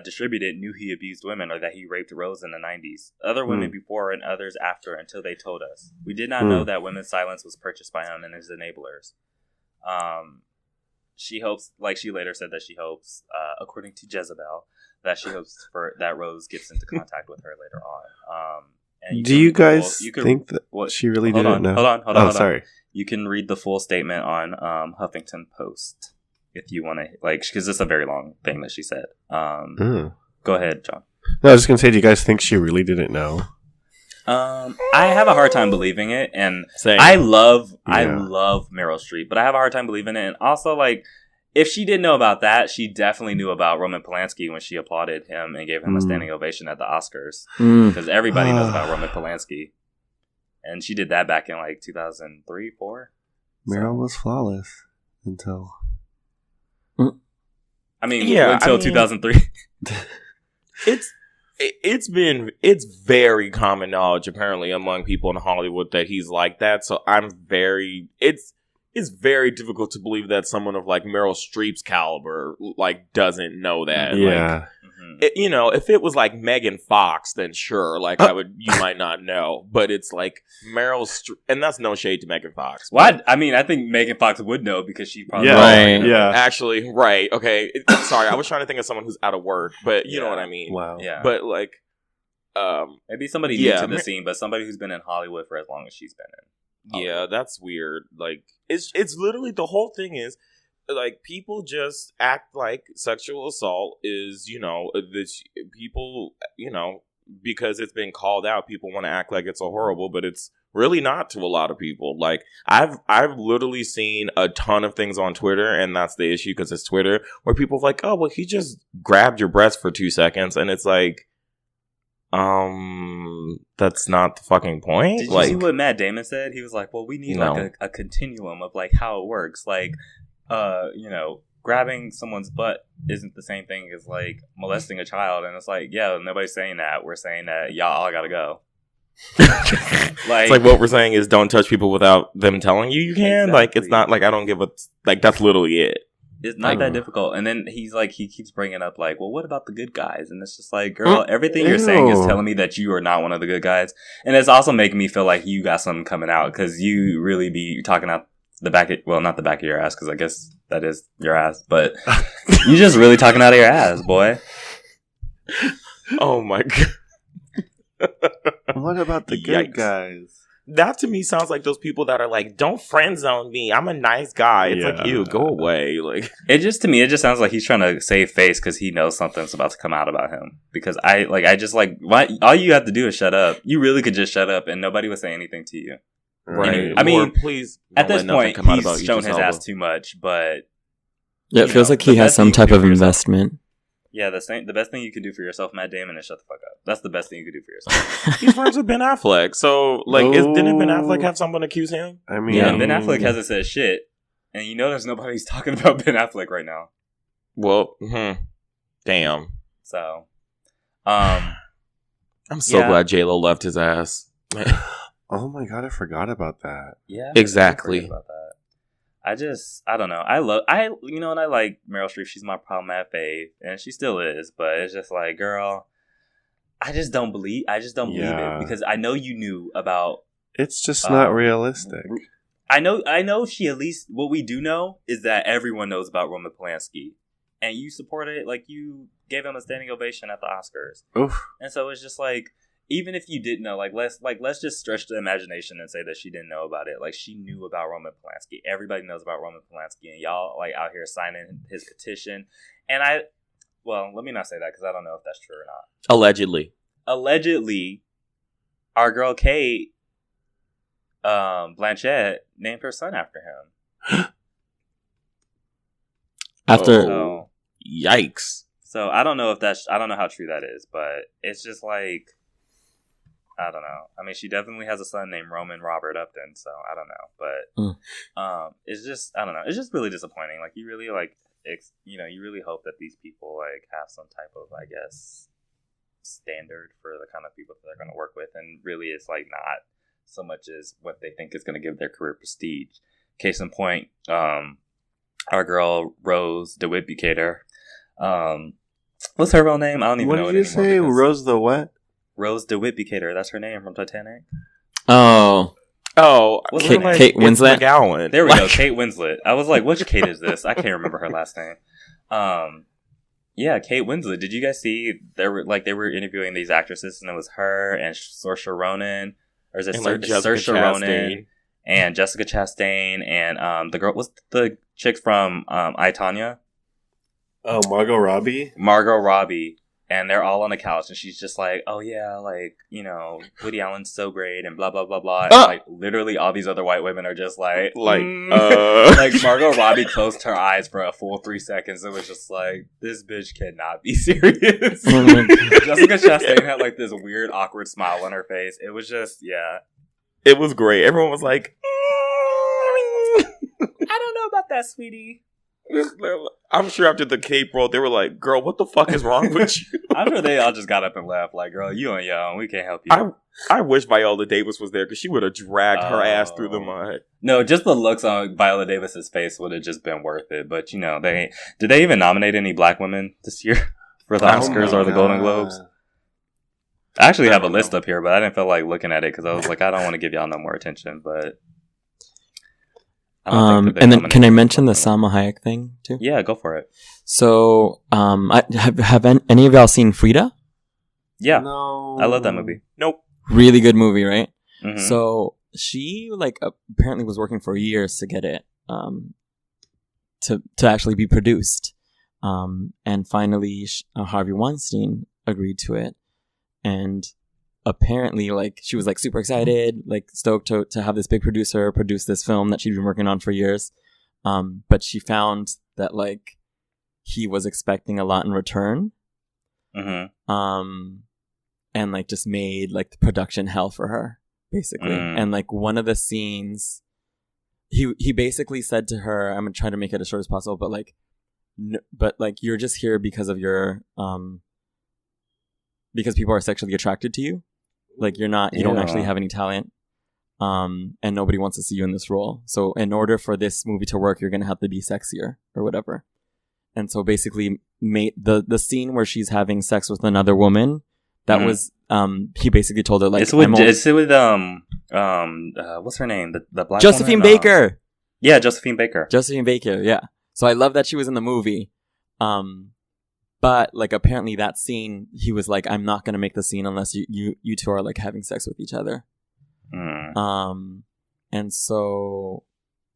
distributed knew he abused women or that he raped Rose in the 90s. Other women before and others after until they told us. We did not know that women's silence was purchased by him and his enablers. She hopes, like she later said that she hopes, according to Jezebel, that she hopes that Rose gets into contact with her later on. And Do you guys think that she really didn't know? Hold on. Sorry. You can read the full statement on Huffington Post if you want to, like, because it's a very long thing that she said. Go ahead, John. No, I was just gonna say, do you guys think she really didn't know? I have a hard time believing it, and Same. I love Meryl Streep, but I have a hard time believing it. And also, like, if she didn't know about that, she definitely knew about Roman Polanski when she applauded him and gave him a standing ovation at the Oscars, because everybody knows about Roman Polanski. And she did that back in, like, 2003, 2004. Meryl was flawless until... until 2003. It's very common knowledge apparently among people in Hollywood that he's like that. So it's very difficult to believe that someone of like Meryl Streep's caliber like doesn't know that. Yeah. Like, if it was like Megan Fox, then sure, like you might not know. But it's like Meryl Streep, and that's no shade to Megan Fox. Well, I think Megan Fox would know because she probably Actually, right. Okay. Sorry, I was trying to think of someone who's out of work, but you know what I mean. Wow. Yeah. But like, maybe somebody new to the scene, but somebody who's been in Hollywood for as long as she's been in. Yeah, that's weird. Like, it's literally the whole thing is. Like, people just act like sexual assault is, this people, because it's been called out, people want to act like it's so horrible, but it's really not to a lot of people. Like, I've literally seen a ton of things on Twitter, and that's the issue because it's Twitter, where people are like, oh, well, he just grabbed your breast for 2 seconds, and it's like, that's not the fucking point. Did you see what Matt Damon said? He was like, well, we need like a continuum of like how it works. Like, grabbing someone's butt isn't the same thing as like molesting a child. And it's like, yeah, nobody's saying that. We're saying that y'all all gotta go. It's like what we're saying is don't touch people without them telling you can. Exactly. Like, it's not like I don't give a like that's literally it. It's not that difficult. And then he keeps bringing up like, well, what about the good guys? And it's just like, girl, everything you're saying is telling me that you are not one of the good guys. And it's also making me feel like you got something coming out because you really be talking out the back of, well, not the back of your ass because I guess that is your ass, but you just really talking out of your ass, boy. Oh my god. What about the good guys? That to me sounds like those people that are like, don't friend zone me. I'm a nice guy. It's like, ew, go away. Like, it just sounds like he's trying to save face because he knows something's about to come out about him. Because why? All you have to do is shut up. You really could just shut up and nobody would say anything to you. right. I mean, please. At this point, he's shown his ass too much, but Yeah, it feels like he has some type of investment. Yeah, the best thing you can do for yourself, Matt Damon, is shut the fuck up. That's the best thing you can do for yourself. He's friends with Ben Affleck. So, like, didn't Ben Affleck have someone accuse him? I mean, yeah, Ben Affleck hasn't said shit. And you know there's nobody's talking about Ben Affleck right now. Well, damn. So, I'm so glad J-Lo left his ass. oh my god, I forgot about that. Yeah. Exactly. I forgot about that. I don't know. I like Meryl Streep. She's my problematic fave, and she still is. But it's just like, girl, I just don't believe it because I know you knew about. It's just not realistic. I know she at least. What we do know is that everyone knows about Roman Polanski, and you supported it. Like you gave him a standing ovation at the Oscars. Oof. And so it's just like, even if you didn't know, let's just stretch the imagination and say that she didn't know about it. Like, she knew about Roman Polanski. Everybody knows about Roman Polanski, and y'all like out here signing his petition. And let me not say that because I don't know if that's true or not. Allegedly, our girl Kate Blanchett named her son after him. Yikes. So I don't know how true that is, but it's just like, I don't know. I mean, she definitely has a son named Roman Robert Upton, so I don't know. But it's just, I don't know. It's just really disappointing. Like, you really you really hope that these people like have some type of, I guess, standard for the kind of people that they're going to work with, and really it's like not so much as what they think is going to give their career prestige. Case in point, our girl Rose DeWitt Bukater. What's her real name? I don't even know. What did you say? Rose the what? Rose DeWitt Bukater. That's her name from Titanic. Oh, Kate Winslet. McGowan. There we go, Kate Winslet. I was like, which Kate is this? I can't remember her last name. Yeah, Kate Winslet. Did you guys see? They were interviewing these actresses, and it was her and Saoirse Ronan, or is it Saoirse Ronan and Jessica Chastain and the girl? What's the chick from I, Tonya? Oh, Margot Robbie. And they're all on the couch, and she's just like, oh yeah, like, you know, Woody Allen's so great, and blah, blah, blah, blah. And like, literally all these other white women are just like, like Margot Robbie closed her eyes for a full 3 seconds. It was just like, this bitch cannot be serious. Jessica Chastain had like this weird, awkward smile on her face. It was just, yeah. It was great. Everyone was like, I don't know about that, sweetie. I'm sure after the Cape roll, they were like, girl, what the fuck is wrong with you? I'm sure they all just got up and laughed like, girl, you on your own. We can't help you. I wish Viola Davis was there because she would have dragged her ass through the mud. No, just the looks on Viola Davis's face would have just been worth it. But, you know, did they even nominate any black women this year for the Oscars or the Golden Globes? I actually have a list up here, but I didn't feel like looking at it because I was like, I don't want to give y'all no more attention, but... And then can I mention the Salma Hayek thing too? Yeah, go for it. So, have any of y'all seen Frida? Yeah. No. I love that movie. Nope. Really good movie, right? Mm-hmm. So she apparently was working for years to get it to actually be produced. And finally Harvey Weinstein agreed to it. And apparently, she was super excited, stoked to have this big producer produce this film that she'd been working on for years. But she found that he was expecting a lot in return. Mm-hmm. And just made the production hell for her, basically. And one of the scenes, he basically said to her, I'm gonna try to make it as short as possible, but you're just here because of your because people are sexually attracted to you. You don't actually have any talent. And nobody wants to see you in this role. So in order for this movie to work, you're going to have to be sexier or whatever. and so basically made the scene where she's having sex with another woman. That was he basically told her like it's with what's her name, the black Josephine woman? Baker. Yeah, Josephine Baker. Josephine Baker, yeah. So I love that she was in the movie. But like apparently that scene, he was like, I'm not gonna make the scene unless you two are like having sex with each other. And so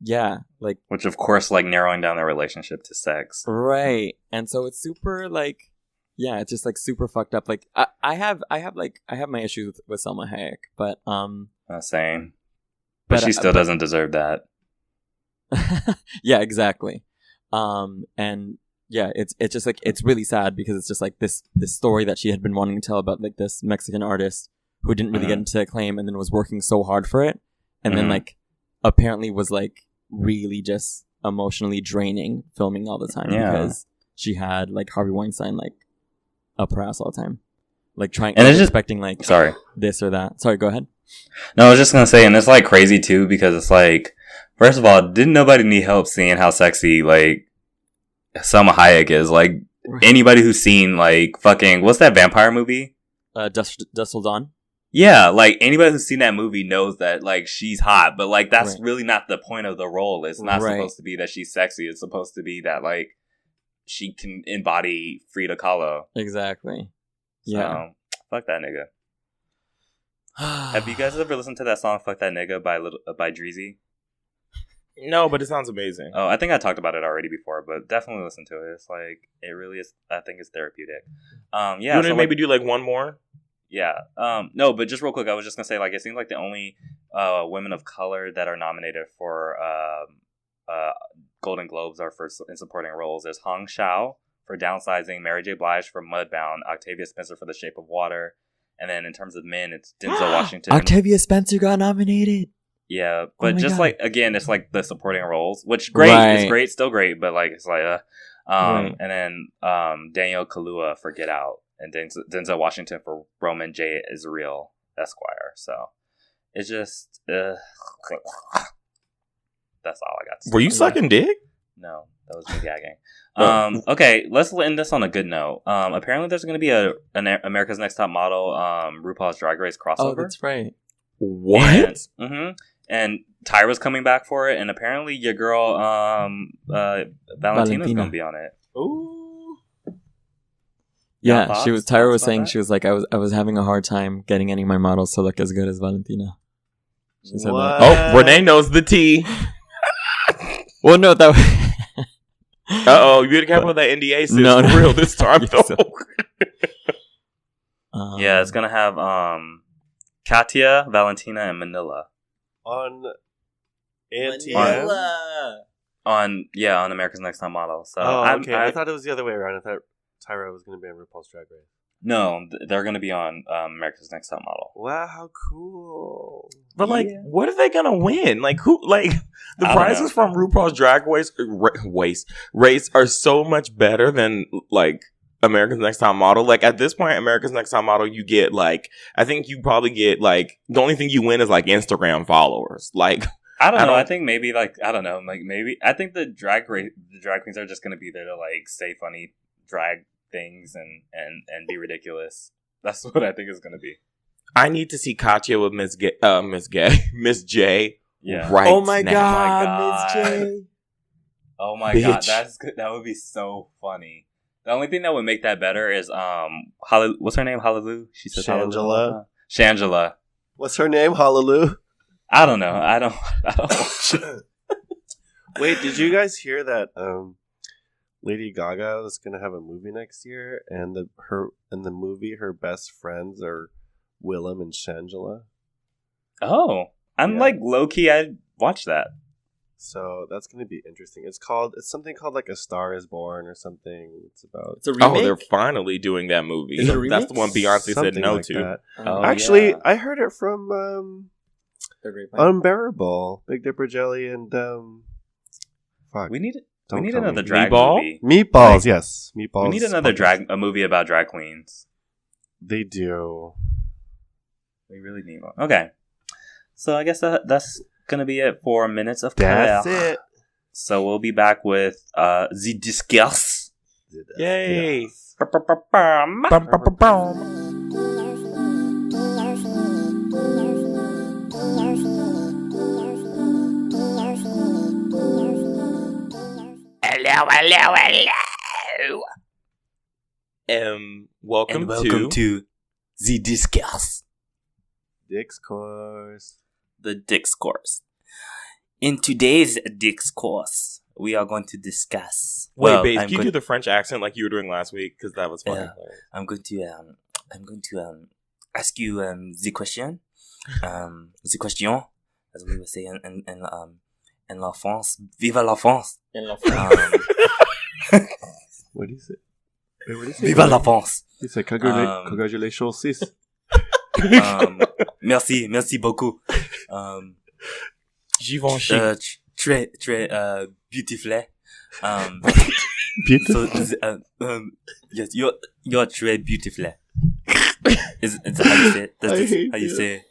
yeah, like, which of course like narrowing down their relationship to sex. Right. And so it's super like, yeah, it's just like super fucked up. Like I have my issues with Salma Hayek, but same. But she still doesn't deserve that. Yeah, exactly. And yeah, it's just like, it's really sad because it's just like this story that she had been wanting to tell about like this Mexican artist who didn't really get into acclaim and then was working so hard for it, and then like apparently was like really just emotionally draining filming all the time because she had like Harvey Weinstein like up her ass all the time, like trying and just expecting like this or that. Sorry, go ahead. No, I was just gonna say, and it's like crazy too because it's like, first of all, didn't nobody need help seeing how sexy like Salma Hayek is? Like anybody who's seen like fucking what's that vampire movie? Dusk Till Dawn. Yeah, like anybody who's seen that movie knows that like she's hot, but like that's really not the point of the role. It's not supposed to be that she's sexy. It's supposed to be that like she can embody Frida Kahlo. Exactly. Yeah. So, fuck that nigga. Have you guys ever listened to that song "Fuck That Nigga" by Dreezy? No, but it sounds amazing. Oh, I think I talked about it already before, but definitely listen to it. It's like it really is. I think it's therapeutic. Yeah. You want to maybe do like one more? Yeah. No, but just real quick, I was just gonna say like it seems like the only women of color that are nominated for Golden Globes are in supporting roles. There's Hong Shao for Downsizing, Mary J. Blige for Mudbound, Octavia Spencer for The Shape of Water, and then in terms of men, it's Denzel Washington. Octavia Spencer got nominated. Yeah, but just God. Like again, it's like the supporting roles, which great, it's great, still great, but like it's like and then Daniel Kaluuya for Get Out, and Denzel Washington for Roman J. Israel Esquire. So it's just that's all I got to say. Were you sucking dick? No, that was me gagging. Okay, let's end this on a good note. Apparently, there's going to be an America's Next Top Model RuPaul's Drag Race crossover. Oh, that's right. What? And Tyra's coming back for it, and apparently your girl Valentina's going to be on it. Ooh. Yeah, Tyra was saying, she was like, I was having a hard time getting any of my models to look as good as Valentina. She said that. Oh, Renee knows the tea. Well, no, that you better careful with that NDA, sis. No, for real this time, though. Yeah, it's going to have Katya, Valentina, and Manila. On ANTM? On America's Next Top Model. So okay. I thought it was the other way around. I thought Tyra was going to be on RuPaul's Drag Race. No, they're going to be on America's Next Top Model. Wow, how cool! But like, what are they going to win? Like, who? Like, the prizes from RuPaul's Drag Race are so much better than like America's Next Top Model. Like at this point, America's Next Top Model, you get like, I think you probably get like, the only thing you win is like Instagram followers. Like, I don't know. I think maybe like, I don't know. Like maybe, I think the drag queens are just going to be there to like say funny drag things and be ridiculous. That's what I think is going to be. I need to see Katya with Miss J. Yeah. Right. Oh my God, Miss J. Oh my God, that's good. That would be so funny. The only thing that would make that better is what's her name? Hallelujah. She says Shangela. Shangela. What's her name? Hallelujah. I don't know. I don't. Wait, did you guys hear that? Lady Gaga is gonna have a movie next year, and the movie, her best friends are Willem and Shangela. Oh, I'm like low key. I'd watch that. So that's going to be interesting. It's something called like A Star Is Born or something. It's a remake. Oh, they're finally doing that movie. Is it a remake? That's the one Beyonce said no like to. Actually, I heard it from Unbearable, Big Dipper Jelly, and fuck. We need another drag movie. Meatballs, yes, Meatballs. We need another a movie about drag queens. They do. We really need one. Okay, so I guess that's gonna be it for Minutes of That's Color. it. So we'll be back with the discuss Yay! Hello. Welcome to the discourse. Dick's course. The discourse. In today's discourse, we are going to discuss. Wait, babe, can you do the French accent like you were doing last week? Because that was funny. I'm going to ask you the question. The question, as we would say in la France. Viva la France. What do you say? Wait, what do you say? Viva la France. He said, congratulations, sis. Merci beaucoup. Givenchy. Très beautiful. Beautiful. So, yes, you're très beautiful. Is how you say it? That's how you say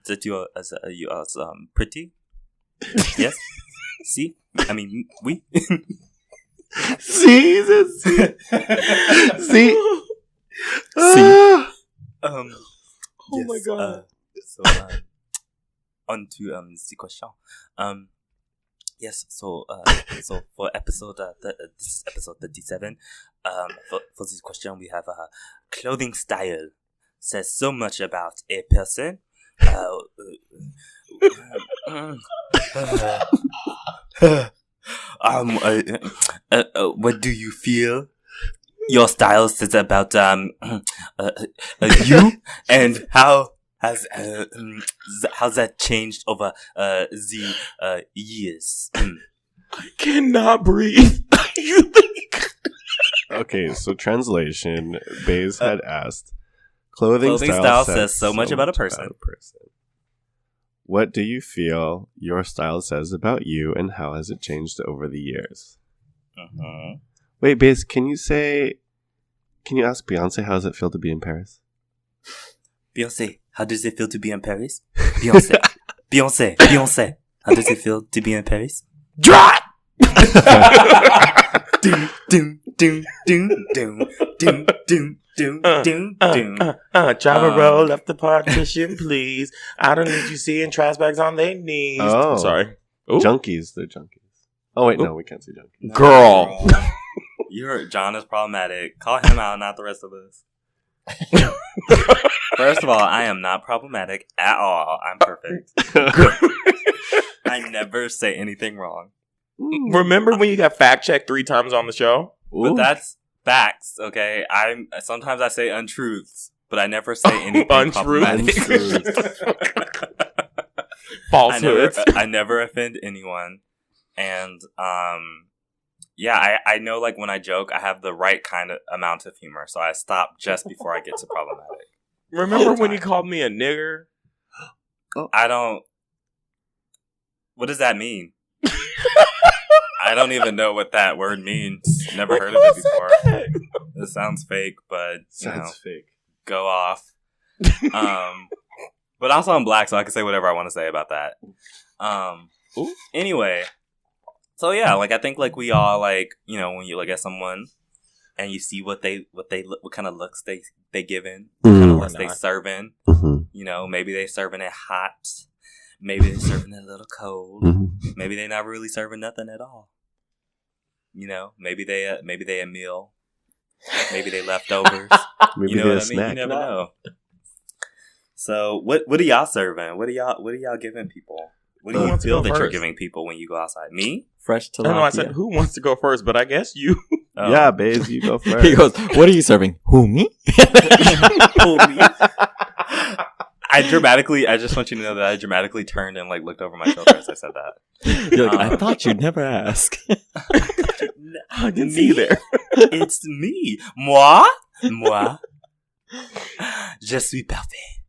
that you are pretty? Yes. See? I mean, we. See? See? Oh my god. So on to the question. Yes. So for episode this is episode 37. For this question we have clothing style says so much about a person. What do you feel your style says about you, and how's that changed over the years? I cannot breathe. You think? Okay, so translation. Baze had asked, Clothing style says so much about a person. What do you feel your style says about you, and how has it changed over the years? Uh-huh. Wait, Baze, can you ask Beyonce how does it feel to be in Paris? Beyonce, how does it feel to be in Paris? Beyonce, how does it feel to be in Paris? Drop! Doom, doom, doom, doom, doom, doom, doom. Driver roll up the partition, please. I don't need you seeing trashbags on their knees. Oh. I'm sorry. Ooh. Junkies, they're junkies. Oh wait, no, we can't see junkies. Girl. John is problematic. Call him out, not the rest of us. First of all, I am not problematic at all. I'm perfect. I never say anything wrong. Remember when you got fact checked 3 times on the show? But that's facts, okay? Sometimes I say untruths, but I never say anything problematic. Falsehoods. I never offend anyone. And yeah, I know like when I joke, I have the right kind of amount of humor, so I stop just before I get to problematic. Remember when you called me a nigger? I don't. What does that mean? I don't even know what that word means. Never heard of it before. It sounds fake, but fake. Go off. But also I'm black, so I can say whatever I want to say about that. Anyway, so yeah, like I think like we all like when you look at someone and you see what kind of looks they giving, what kind of looks they serving. Mm-hmm. Maybe they serving it hot. Maybe they're serving it a little cold. Mm-hmm. Maybe they're not really serving nothing at all. Maybe they a meal. Maybe they leftovers. Maybe you know they what I mean? snack. You never know. So what are y'all serving? What are y'all giving people? What do you feel that you're giving people when you go outside? Me? Fresh tilapia. I know I said who wants to go first, but I guess you. Oh. Yeah, Baze, you go first. He goes, "What are you serving? Who, me?" I just want you to know that I dramatically turned and like looked over my shoulder as I said that. You're like, I thought you'd never ask. I didn't see you there. It's me. Moi. Je suis parfait.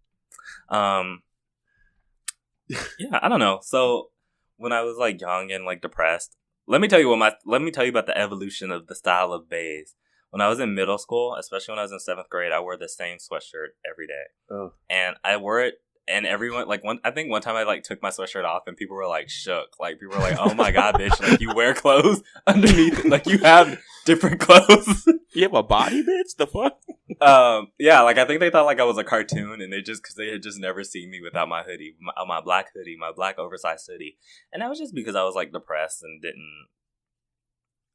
Yeah, I don't know. So when I was like young and like depressed, let me tell you about the evolution of the style of Baze. When I was in middle school, especially when I was in 7th grade, I wore the same sweatshirt every day. Oh. And I wore it And everyone, like, I think one time I, like, took my sweatshirt off and people were, like, shook. Like, people were like, oh my God, bitch, like, you wear clothes underneath it. Like, you have different clothes. You have a body, bitch? The fuck? Yeah, like, I think they thought, like, I was a cartoon and because they had just never seen me without my hoodie, my black hoodie, my black oversized hoodie. And that was just because I was, like, depressed and didn't,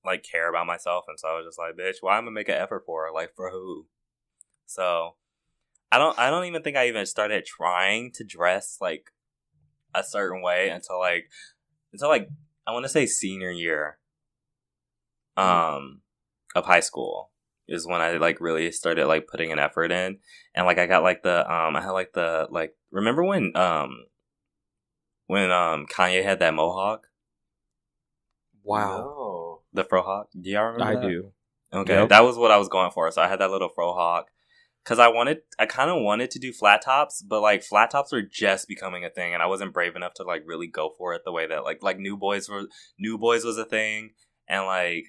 like, care about myself. And so I was just like, bitch, why am I gonna make an effort for? Like, for who? So... I don't even think I even started trying to dress like a certain way until like I want to say senior year of high school is when I like really started like putting an effort in. And like I got like I had like the like remember when Kanye had that mohawk? Wow. No. The frohawk? Do y'all remember I that? do. Okay, Yep. that was what I was going for. So I had that little frohawk. Because I kind of wanted to do flat tops, but, like, flat tops were just becoming a thing, and I wasn't brave enough to, like, really go for it the way that, like New Boys was a thing, and, like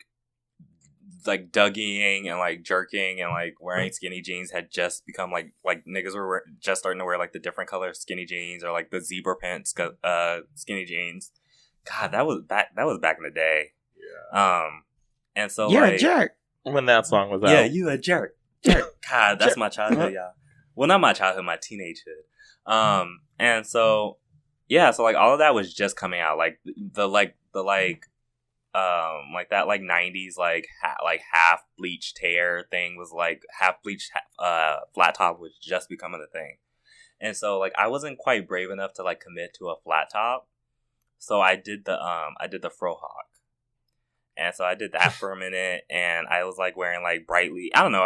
Dougieing and, like, jerking and, like, wearing skinny jeans had just become, like niggas were just starting to wear, like, the different color skinny jeans or, like, the zebra print skinny jeans. God, that was back in the day. Yeah. And so, You're like... a jerk. When that song was out. Yeah, you a jerk. God, that's my childhood, y'all. Well, not my childhood, my teenagehood. And so, yeah, so like all of that was just coming out, like that like 90s like half bleached hair thing was like half bleached flat top was just becoming a thing, and so like I wasn't quite brave enough to like commit to a flat top, so I did the frohawk. And so I did that for a minute, and I was, like, wearing, like, I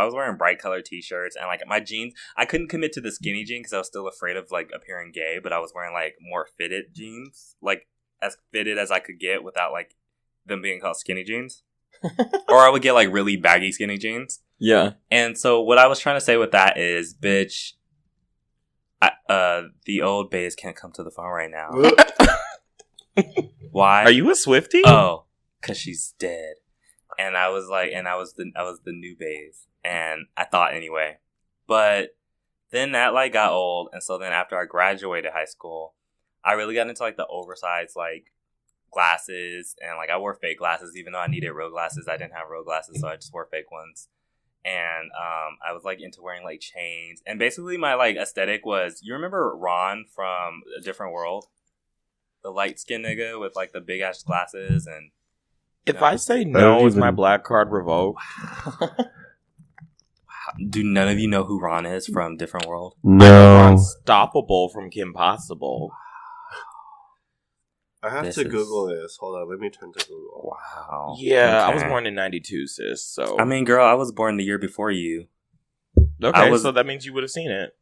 was wearing bright colored t-shirts, and, like, my jeans, I couldn't commit to the skinny jean because I was still afraid of, like, appearing gay, but I was wearing, like, more fitted jeans, like, as fitted as I could get without, like, them being called skinny jeans. Or I would get, like, really baggy skinny jeans. Yeah. And so what I was trying to say with that is, bitch, the old bays can't come to the phone right now. Why? Are you a Swiftie? Oh. Cause she's dead, and I was like, I was the new bays, and I thought anyway, but then that like got old, and so then after I graduated high school, I really got into like the oversized like glasses, and like I wore fake glasses even though I needed real glasses. I didn't have real glasses, so I just wore fake ones, and I was like into wearing like chains, and basically my like aesthetic was, you remember Ron from A Different World, the light skinned nigga with like the big ass glasses and. If I say no, is my black card revoked? Do none of you know who Ron is from Different World? No. Unstoppable from Kim Possible. I have to Google this. Hold on, let me turn to Google. Wow. Yeah, Okay. I was born in 92, sis, so... I mean, girl, I was born the year before you. Okay, so that means you would have seen it.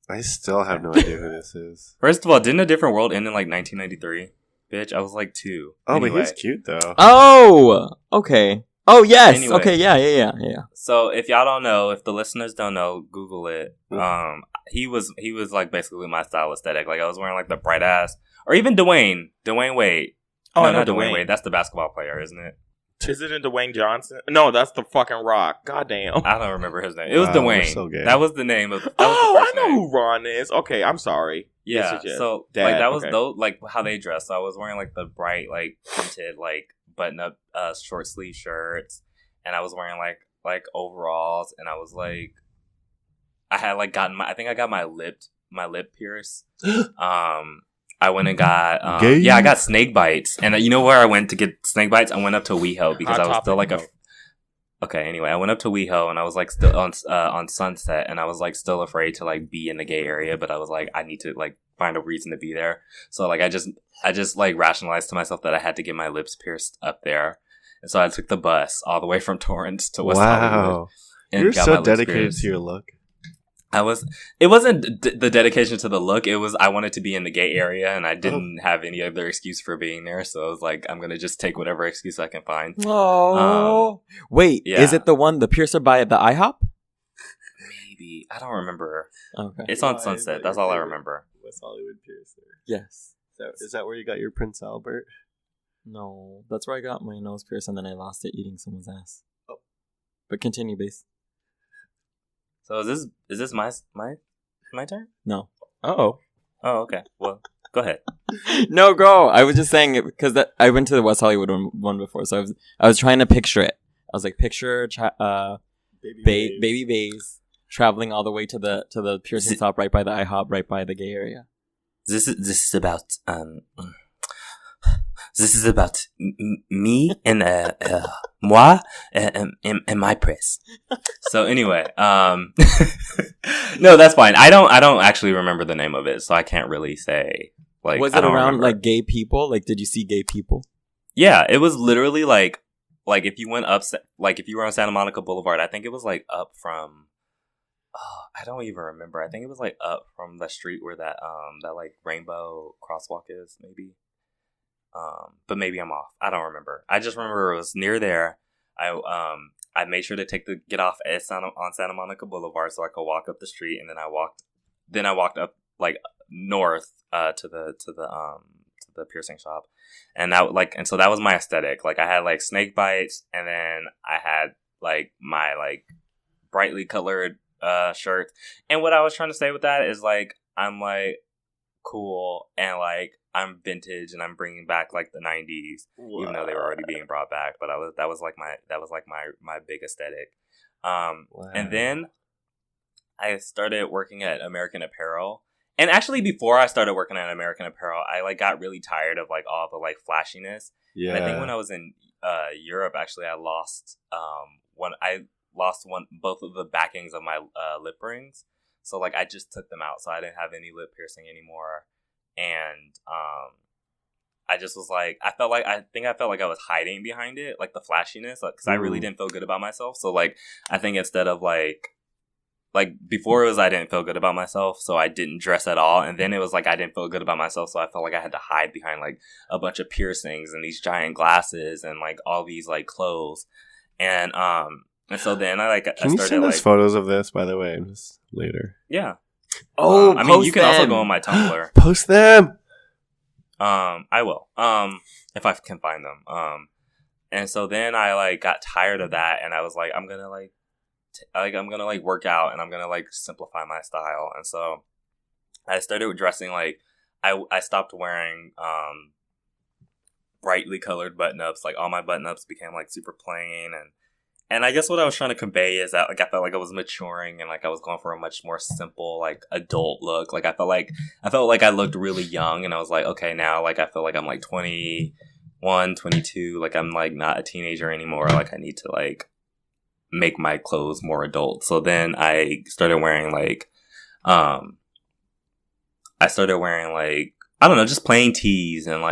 I still have no idea who this is. First of all, didn't A Different World end in, like, 1993? Bitch, I was, like, 2. Oh, anyway. but he's cute, though. Oh, okay. Oh, yes. Anyway. Okay, yeah. So, if y'all don't know, if the listeners don't know, Google it. He was, like, basically my style aesthetic. Like, I was wearing, like, the bright ass... Or even Dwayne Wade. Oh, no, I know not Dwayne. Wade. That's the basketball player, isn't it? Isn't it Dwayne Johnson? No, that's the fucking Rock. Goddamn. I don't remember his name. It was Wow, Dwayne. we're so gay. That was the name of. I know who Ron is. Okay, I'm sorry. Yeah. Yes, So Dad, like that was okay. those like how they dressed. So I was wearing like the bright like printed like button up short sleeve shirts, and I was wearing like overalls, and I was like, I had like gotten I think I got my lip pierced. I went and got I got snake bites, and you know where I went to get snake bites? I went up to WeHo because Hot I was still like topic, Okay, anyway, I went up to WeHo and I was like still on Sunset, and I was like still afraid to like be in the gay area, but I was like, I need to like find a reason to be there. So like I just like rationalized to myself that I had to get my lips pierced up there, and so I took the bus all the way from Torrance to West Hollywood. And You're got so my lips dedicated pierced. to your look. It wasn't the dedication to the look. It was I wanted to be in the gay area, and I didn't have any other excuse for being there. So I was like, I'm gonna just take whatever excuse I can find. Oh, wait, yeah. Is it the piercer by the IHOP? Maybe I don't remember. Okay, It's on Sunset. That's all I remember. West Hollywood piercer. yes. Is that where you got your Prince Albert? No, that's where I got my nose pierced, and then I lost it eating someone's ass. Oh. But continue, base. So is this my turn? No. Oh. Oh, okay. Well, go ahead. No, go. I was just saying it because I went to the West Hollywood one before, so I was trying to picture it. I was like, picture baby Bays traveling all the way to the piercing shop right by the IHOP, right by the gay area. This is about me and moi and my press. So anyway, no, that's fine. I don't actually remember the name of it, so I can't really say. Like, was I it don't around remember. like gay people? Like, did you see gay people? Yeah, it was literally like if you went up, like if you were on Santa Monica Boulevard, I think it was like up from. Oh, I don't even remember. I think it was like up from the street where that like rainbow crosswalk is, maybe. But maybe I'm off. I don't remember. I just remember it was near there. I made sure to get off on Santa Monica Boulevard so I could walk up the street, and then I walked up like north to the piercing shop, and so that was my aesthetic. Like I had like snake bites, and then I had like my like brightly colored shirt. And what I was trying to say with that is like I'm like cool and like I'm vintage and I'm bringing back like the 90s, even though they were already being brought back. But that was like my big aesthetic. And then I started working at American Apparel. And actually, before I started working at American Apparel, I like got really tired of like all the like flashiness. Yeah. And I think when I was in Europe, actually, I lost both of the backings of my lip rings. So like I just took them out, so I didn't have any lip piercing anymore. And I just was like, I felt like I was hiding behind it, like the flashiness, because I really didn't feel good about myself. So like I think instead of like before it was I didn't feel good about myself, so I didn't dress at all, and then it was like I didn't feel good about myself, so I felt like I had to hide behind like a bunch of piercings and these giant glasses and like all these like clothes, and so then I Can you send us photos of this, by the way, just later? Yeah. Oh, I mean, you can also go on my Tumblr. Post them. I will. If I can find them. And so then I like got tired of that, and I was like, I'm gonna work out, and I'm gonna like simplify my style. And so I started dressing like I stopped wearing brightly colored button ups. Like all my button ups became like super plain, and I guess what I was trying to convey is that like I felt like I was maturing and like I was going for a much more simple like adult look. Like I felt like I looked really young, and I was like, okay, now like I feel like I'm like 21, 22, like I'm like not a teenager anymore. Like I need to like make my clothes more adult. So then I started wearing like I don't know, just plain tees and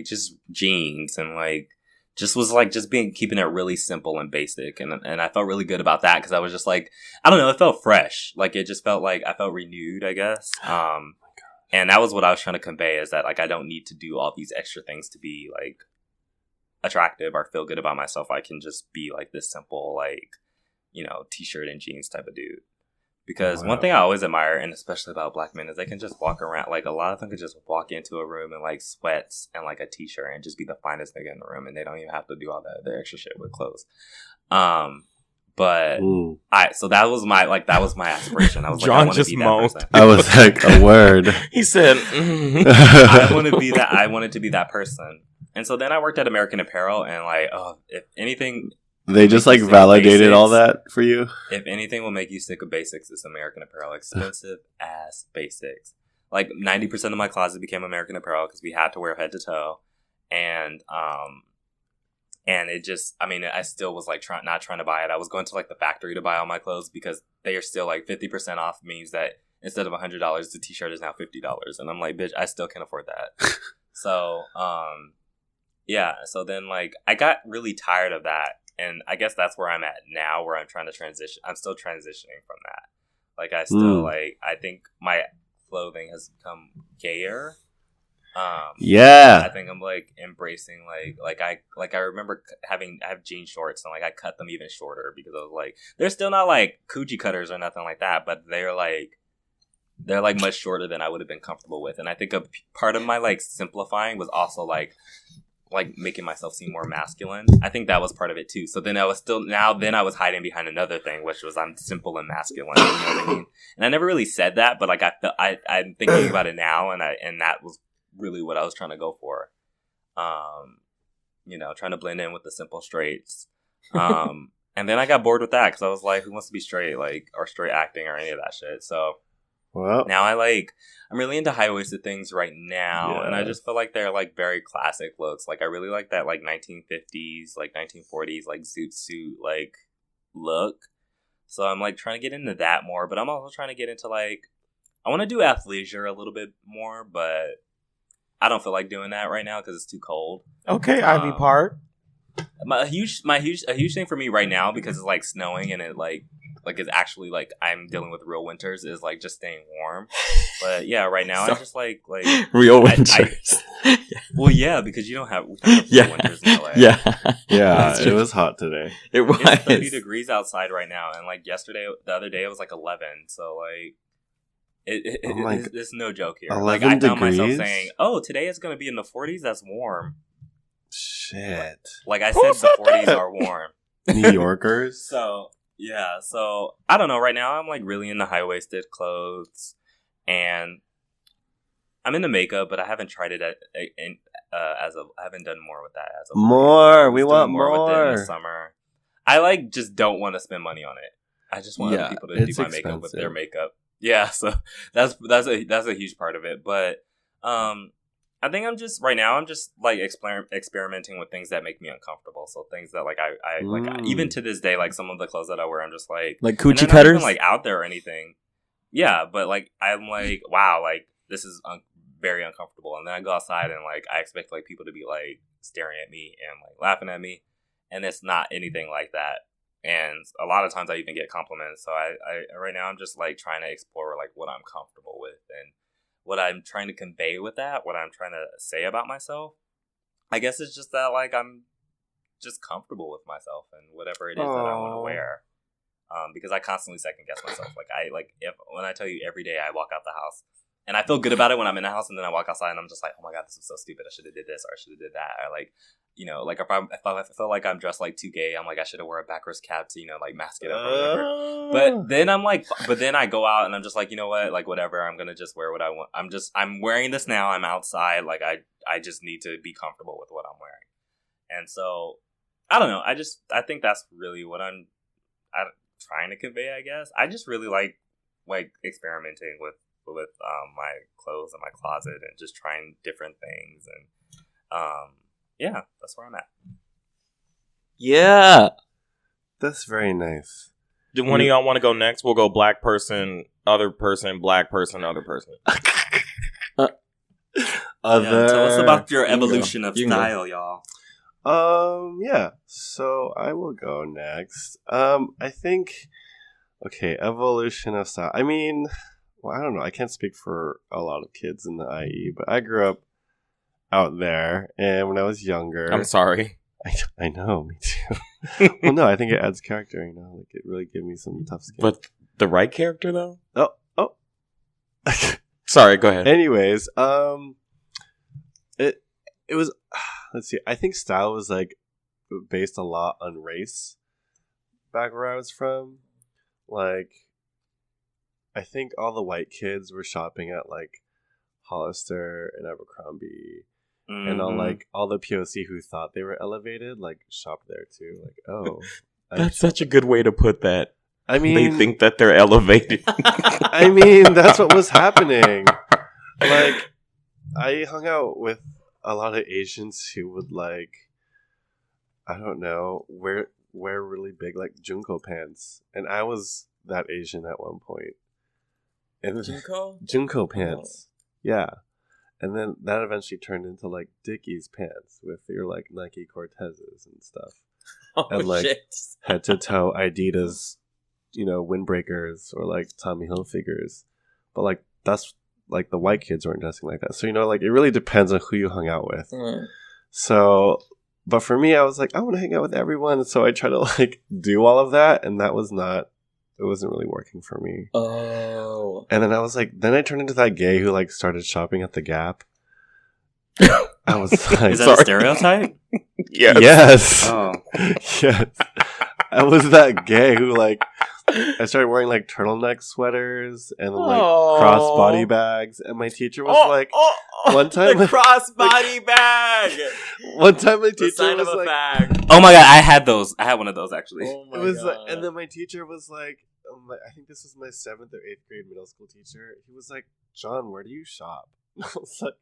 just jeans and like just was like keeping it really simple and basic, and I felt really good about that because I was just like, I don't know, it felt fresh, like it just felt like I felt renewed, I guess. And that was what I was trying to convey, is that like I don't need to do all these extra things to be like attractive or feel good about myself. I can just be like this simple, like, you know, t-shirt and jeans type of dude. Because one thing I always admire, and especially about black men, is they can just walk around, like a lot of them could just walk into a room in like sweats and like a t-shirt and just be the finest nigga in the room, and they don't even have to do all that extra shit with clothes. But so that was my aspiration. I was John like, I want to just be that moaned. person. I was like, a word. He said, I want to be that. I wanted to be that person. And so then I worked at American Apparel, and like, if anything, They just like validated all that for you. if anything will make you sick of basics, it's American Apparel. Expensive ass basics. Like 90% of my closet became American Apparel because we had to wear head to toe, and it just, I mean, I still was like not trying to buy it. I was going to like the factory to buy all my clothes because they are still like 50% off, means that instead of $100, the t-shirt is now $50, and I'm like, bitch, I still can't afford that. So yeah, so then like I got really tired of that. And I guess that's where I'm at now, where I'm trying to transition. I'm still transitioning from that. Like, I still, I think my clothing has become gayer. Yeah. I think I'm, like, embracing, I remember I have jean shorts, and, like, I cut them even shorter because I was, like, they're still not, like, coochie cutters or nothing like that, but they're much shorter than I would have been comfortable with. And I think a part of my, like, simplifying was also, like like making myself seem more masculine. I think that was part of it too. So then I was hiding behind another thing, which was I'm simple and masculine. You know what I mean? And I never really said that, but like I'm thinking about it now, and that was really what I was trying to go for. You know, trying to blend in with the simple straights. And then I got bored with that because I was like, who wants to be straight, like, or straight acting or any of that shit? So Well, now I'm really into high-waisted things right now, and I just feel like they're like very classic looks. Like I really like that like 1950s, like 1940s, like zoot suit like look. So I'm like trying to get into that more, but I'm also trying to get into like I want to do athleisure a little bit more, but I don't feel like doing that right now because it's too cold. Okay, Ivy Park. A huge thing for me right now because it's like snowing and it like it's actually like I'm dealing with real winters is like just staying warm. But yeah, right now I'm just like real winters. Well, yeah, because you don't have real winters in LA. Yeah, it was hot today. It was. It's 30 degrees outside right now, and like the other day it was like 11. So like it's no joke here. Like I found myself saying, "Oh, today it's going to be in the 40s. That's warm." Shit. Like I said, the 40s are warm. New Yorkers. So I don't know. Right now, I'm like really into high waisted clothes, and I'm into makeup, but I haven't tried it I haven't done more with that as of more. We want more with it in more. the summer. I like just don't want to spend money on it. I just want other people to do my makeup with their makeup. Yeah, so that's a huge part of it. But I think I'm just like experimenting with things that make me uncomfortable. So things that like I like even to this day, like some of the clothes that I wear, I'm just like coochie cutters, not even, like out there or anything. Yeah, but like I'm like, wow, like this is very uncomfortable. And then I go outside and like I expect like people to be like staring at me and like laughing at me, and it's not anything like that. And a lot of times I even get compliments. So I right now I'm just like trying to explore like what I'm comfortable with and what I'm trying to convey with that, what I'm trying to say about myself. I guess it's just that like I'm just comfortable with myself and whatever it is that I want to wear. Because I constantly second guess myself. Like when I tell you every day I walk out the house and I feel good about it when I'm in the house, and then I walk outside and I'm just like, oh my God, this is so stupid. I should have did this or I should have did that. Or like, you know, like if I feel like I'm dressed like too gay, I'm like, I should have wore a backwards cap to, you know, like mask it up or whatever. But then then I go out and I'm just like, you know what, like whatever, I'm gonna just wear what I want. I'm wearing this now. I'm outside. Like I just need to be comfortable with what I'm wearing. And so I don't know. I think that's really what I'm trying to convey. I guess I just really like experimenting with my clothes in my closet and just trying different things and yeah, that's where I'm at. Yeah. That's very nice. Do one of y'all want to go next? We'll go black person, other person, black person, other person. Other. Yeah, tell us about your evolution of style, y'all. Yeah. So I will go next. I think. Okay, evolution of style. I mean, well, I don't know. I can't speak for a lot of kids in the IE, but I grew up out there, and when I was younger, I'm sorry. I know, me too. Well, no, I think it adds character. You know, like it really gave me some tough skin. But the right character, though. Oh. Sorry. Go ahead. Anyways, it was. Let's see. I think style was like based a lot on race. Back where I was from, like, I think all the white kids were shopping at like Hollister and Abercrombie. Mm-hmm. And all the POC who thought they were elevated, like, shopped there too. Like, oh. That's such a good way to put that. I mean, they think that they're elevated. I mean, that's what was happening. Like, I hung out with a lot of Asians who would, like, I don't know, wear really big, like, Junko pants. And I was that Asian at one point. And Junko pants. Oh. Yeah. And then that eventually turned into like Dickies pants with your like Nike Cortezes and stuff. And like head to toe Adidas, you know, windbreakers or like Tommy Hilfigers. But like that's like the white kids weren't dressing like that. So, you know, like it really depends on who you hung out with. Mm. So, but for me, I was like, I want to hang out with everyone. So I try to like do all of that. And that was not. It wasn't really working for me. Oh. And then I was like, then I turned into that gay who like started shopping at the Gap. I was like, Is that a stereotype? Yes. yes, Oh. yes. I was that gay who like I started wearing like turtleneck sweaters and like crossbody bags, and my teacher was like, one time the crossbody bag. one time my The teacher sign was of a like, fag. Oh my god, I had those. I had one of those actually. Oh my it was god. like, and then my teacher was like, I think this was my 7th or 8th grade middle school teacher. He was like, John, where do you shop? I was like,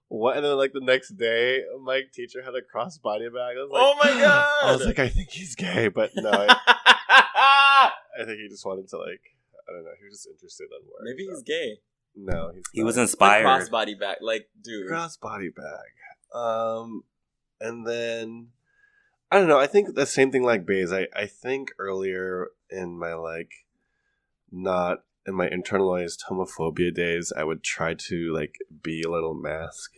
what? And then like the next day, my teacher had a crossbody bag. I was like, Oh my god. I was like, I think he's gay, but no, I think he just wanted to like, I don't know, he was just interested in wearing. Maybe he's stuff. gay. No, He was The inspired. crossbody bag, like, dude. Crossbody bag. And then I don't know. I think the same thing like Baze. I think earlier in my not in my internalized homophobia days, I would try to like be a little mask.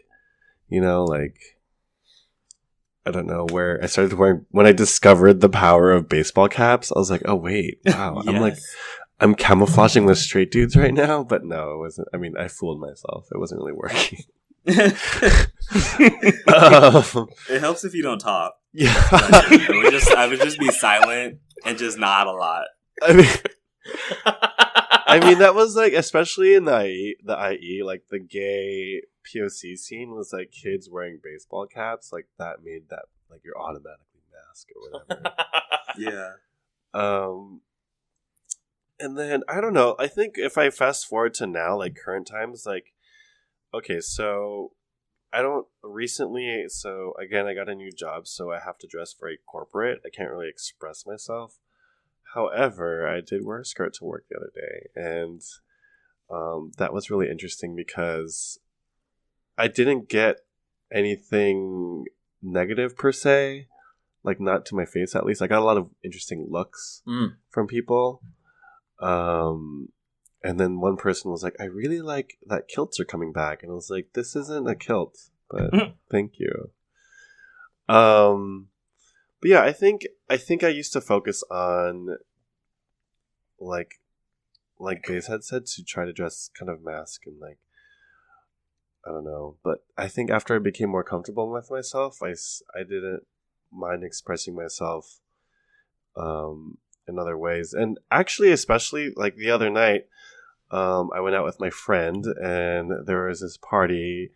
You know, like I don't know where I started wearing when I discovered the power of baseball caps. I was like, oh wait, wow, I'm camouflaging with straight dudes right now, but no, it wasn't. I mean, I fooled myself. It wasn't really working. It helps if you don't talk. Yeah, I would just be silent and just nod a lot. I mean that was like, especially in the IE, like the gay POC scene was like kids wearing baseball caps, like that made that like you're automatically masked or whatever. Yeah. And then I don't know. I think if I fast forward to now, like current times, like okay, so I don't recently. So again, I got a new job, so I have to dress very corporate. I can't really express myself. However, I did wear a skirt to work the other day, and that was really interesting because I didn't get anything negative per se, like not to my face at least. I got a lot of interesting looks from people. And then one person was like, I really like that kilts are coming back. And I was like, this isn't a kilt, but thank you. But yeah, I think I used to focus on like Baze had said, to try to dress kind of mask and like, I don't know. But I think after I became more comfortable with myself, I didn't mind expressing myself in other ways. And actually, especially like the other night, I went out with my friend and there was this party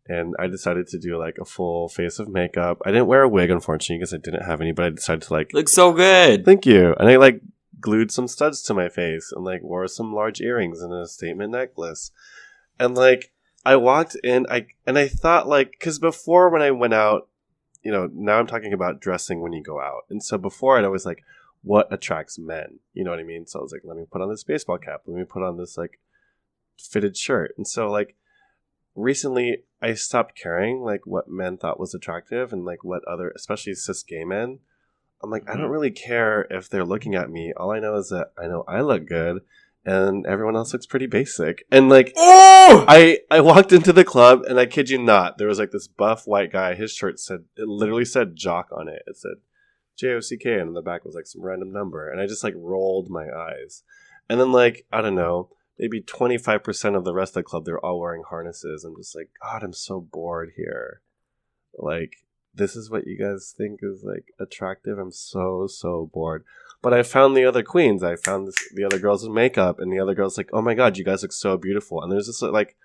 and I decided to do like a full face of makeup. I didn't wear a wig, unfortunately, because I didn't have any, but I decided to like... Looks so good. Thank you. And I like glued some studs to my face and like wore some large earrings and a statement necklace. And like I walked in, I thought like, because before when I went out, you know, now I'm talking about dressing when you go out. And so before I'd always like, what attracts men? You know what I mean? So I was like, let me put on this baseball cap. Let me put on this like fitted shirt. And so like recently I stopped caring like what men thought was attractive and like what other, especially cis gay men. I'm like, I don't really care if they're looking at me. All I know is that I know I look good and everyone else looks pretty basic. And like, I walked into the club and I kid you not, there was like this buff white guy. His shirt it literally said jock on it. It said JOCK, and on the back was like some random number, and I just like rolled my eyes. And then like, I don't know, maybe 25% of the rest of the club, they're all wearing harnesses. I'm just like, God, I'm so bored here. Like, this is what you guys think is like attractive? I'm so bored. But I found the other queens. I found the other girls in makeup, and the other girls like, oh my God, you guys look so beautiful. And there's this like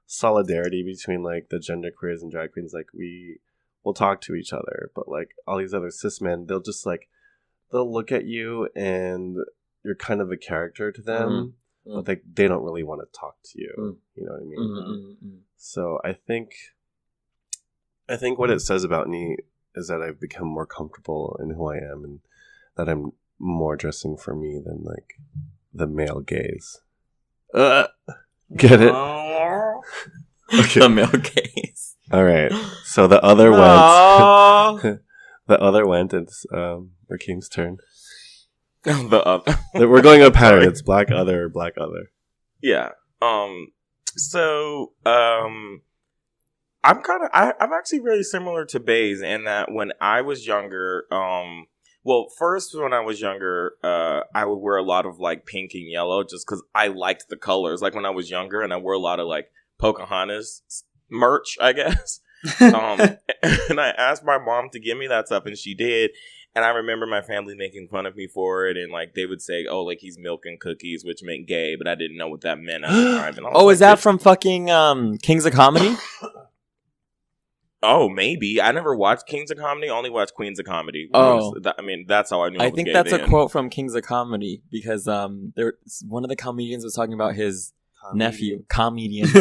solidarity between like the gender queers and drag queens. Like we'll talk to each other, but like all these other cis men, they'll just like, they'll look at you and you're kind of a character to them, but they don't really want to talk to you. You know what I mean? So I think what it says about me is that I've become more comfortable in who I am and that I'm more dressing for me than like the male gaze. Get it? Okay. The male gaze. All right. So the other went. The other went. It's Rakeem's turn. We're going a pattern. It's black other, black other. Yeah. So I'm actually really similar to Baze in that when I was younger, well, first when I was younger, I would wear a lot of like pink and yellow just because I liked the colors. Like when I was younger, and I wore a lot of like Pocahontas merch, I guess. And I asked my mom to give me that stuff, and she did. And I remember my family making fun of me for it, and like they would say, "Oh, like he's milking cookies," which meant gay, but I didn't know what that meant at the time. And I was Oh, like, is that from fucking Kings of Comedy? Oh, maybe. I never watched Kings of Comedy. I only watched Queens of Comedy. Oh. I mean, that's how I knew. I I was think gay that's then. a quote from Kings of Comedy because one of the comedians was talking about his nephew. Comedians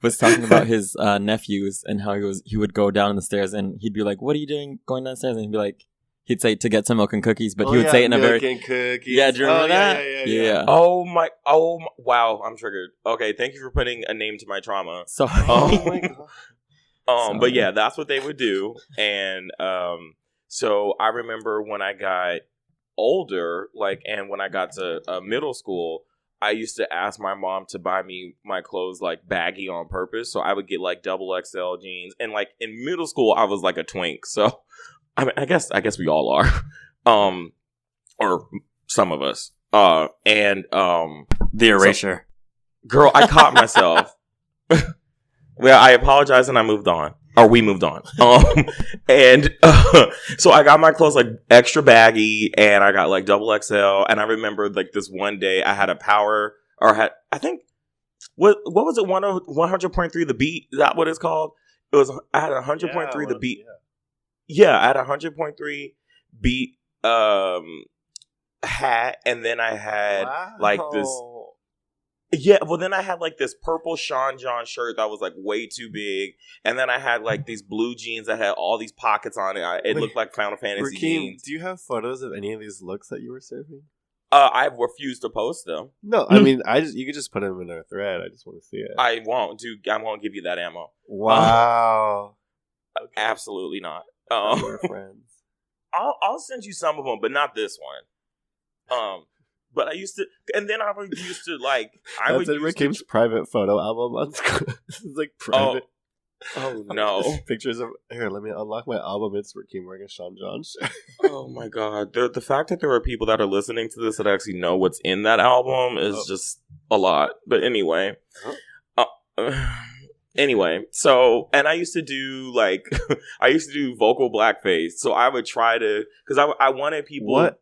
was talking about his nephews and how he would go down the stairs and he'd be like, "What are you doing going downstairs?" And he'd be like, he'd say to get some milk and cookies, but he would say it in a very cookies. Yeah. Do you remember that? Yeah. Oh my! Wow! I'm triggered. Okay, thank you for putting a name to my trauma. Sorry. Oh my god. But yeah, that's what they would do. And so I remember when I got older, and when I got to middle school, I used to ask my mom to buy me my clothes like baggy on purpose. So I would get like double XL jeans. And like in middle school, I was like a twink. So I mean, I guess we all are, or some of us. The erasure. Girl, I caught myself. Well, I apologize and I moved on. Or we moved on. So I got my clothes like extra baggy and I got like double XL. And I remember like this one day I had I think, what was it? 100.3 The Beat? Is that what it's called? I had 100.3 The Beat. Yeah, I had 100.3 Beat hat. And then I had like this. Yeah, well, then I had, like, this purple Sean John shirt that was, like, way too big. And then I had, like, these blue jeans that had all these pockets on it. It looked like Final Fantasy jeans. Do you have photos of any of these looks that you were serving? I refused to post them. No, I mean, you could just put them in our thread. I just want to see it. I won't, dude. I won't give you that ammo. Wow. Okay. Absolutely not. We're friends. I'll send you some of them, but not this one. But I used to, and then I would used to like. That's in Rakeem's private photo album on school. This is like private. Oh no! Pictures of here. Let me unlock my album. It's Rakeem wearing a Sean John shirt. Oh my god! The fact that there are people that are listening to this that actually know what's in that album is just a lot. But anyway, so and I used to do like vocal blackface. So I would try to because I wanted people. What?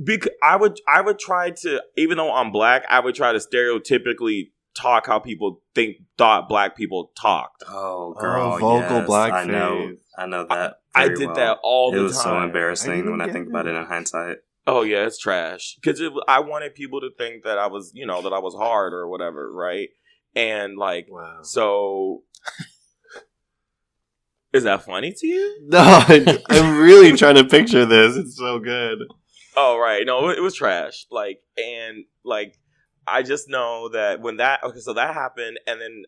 Because I would try to, even though I'm black, I would try to stereotypically talk how people thought black people talked. Oh, girl, vocal yes, blackface. I know that. I did that all the time. It was so embarrassing when I think about it in hindsight. Oh yeah, it's trash. Because I wanted people to think that I was, that I was hard or whatever, right? And like, so. Is that funny to you? No, I'm really trying to picture this. It's so good. Oh, right. No, it was trash. I just know that so that happened. And then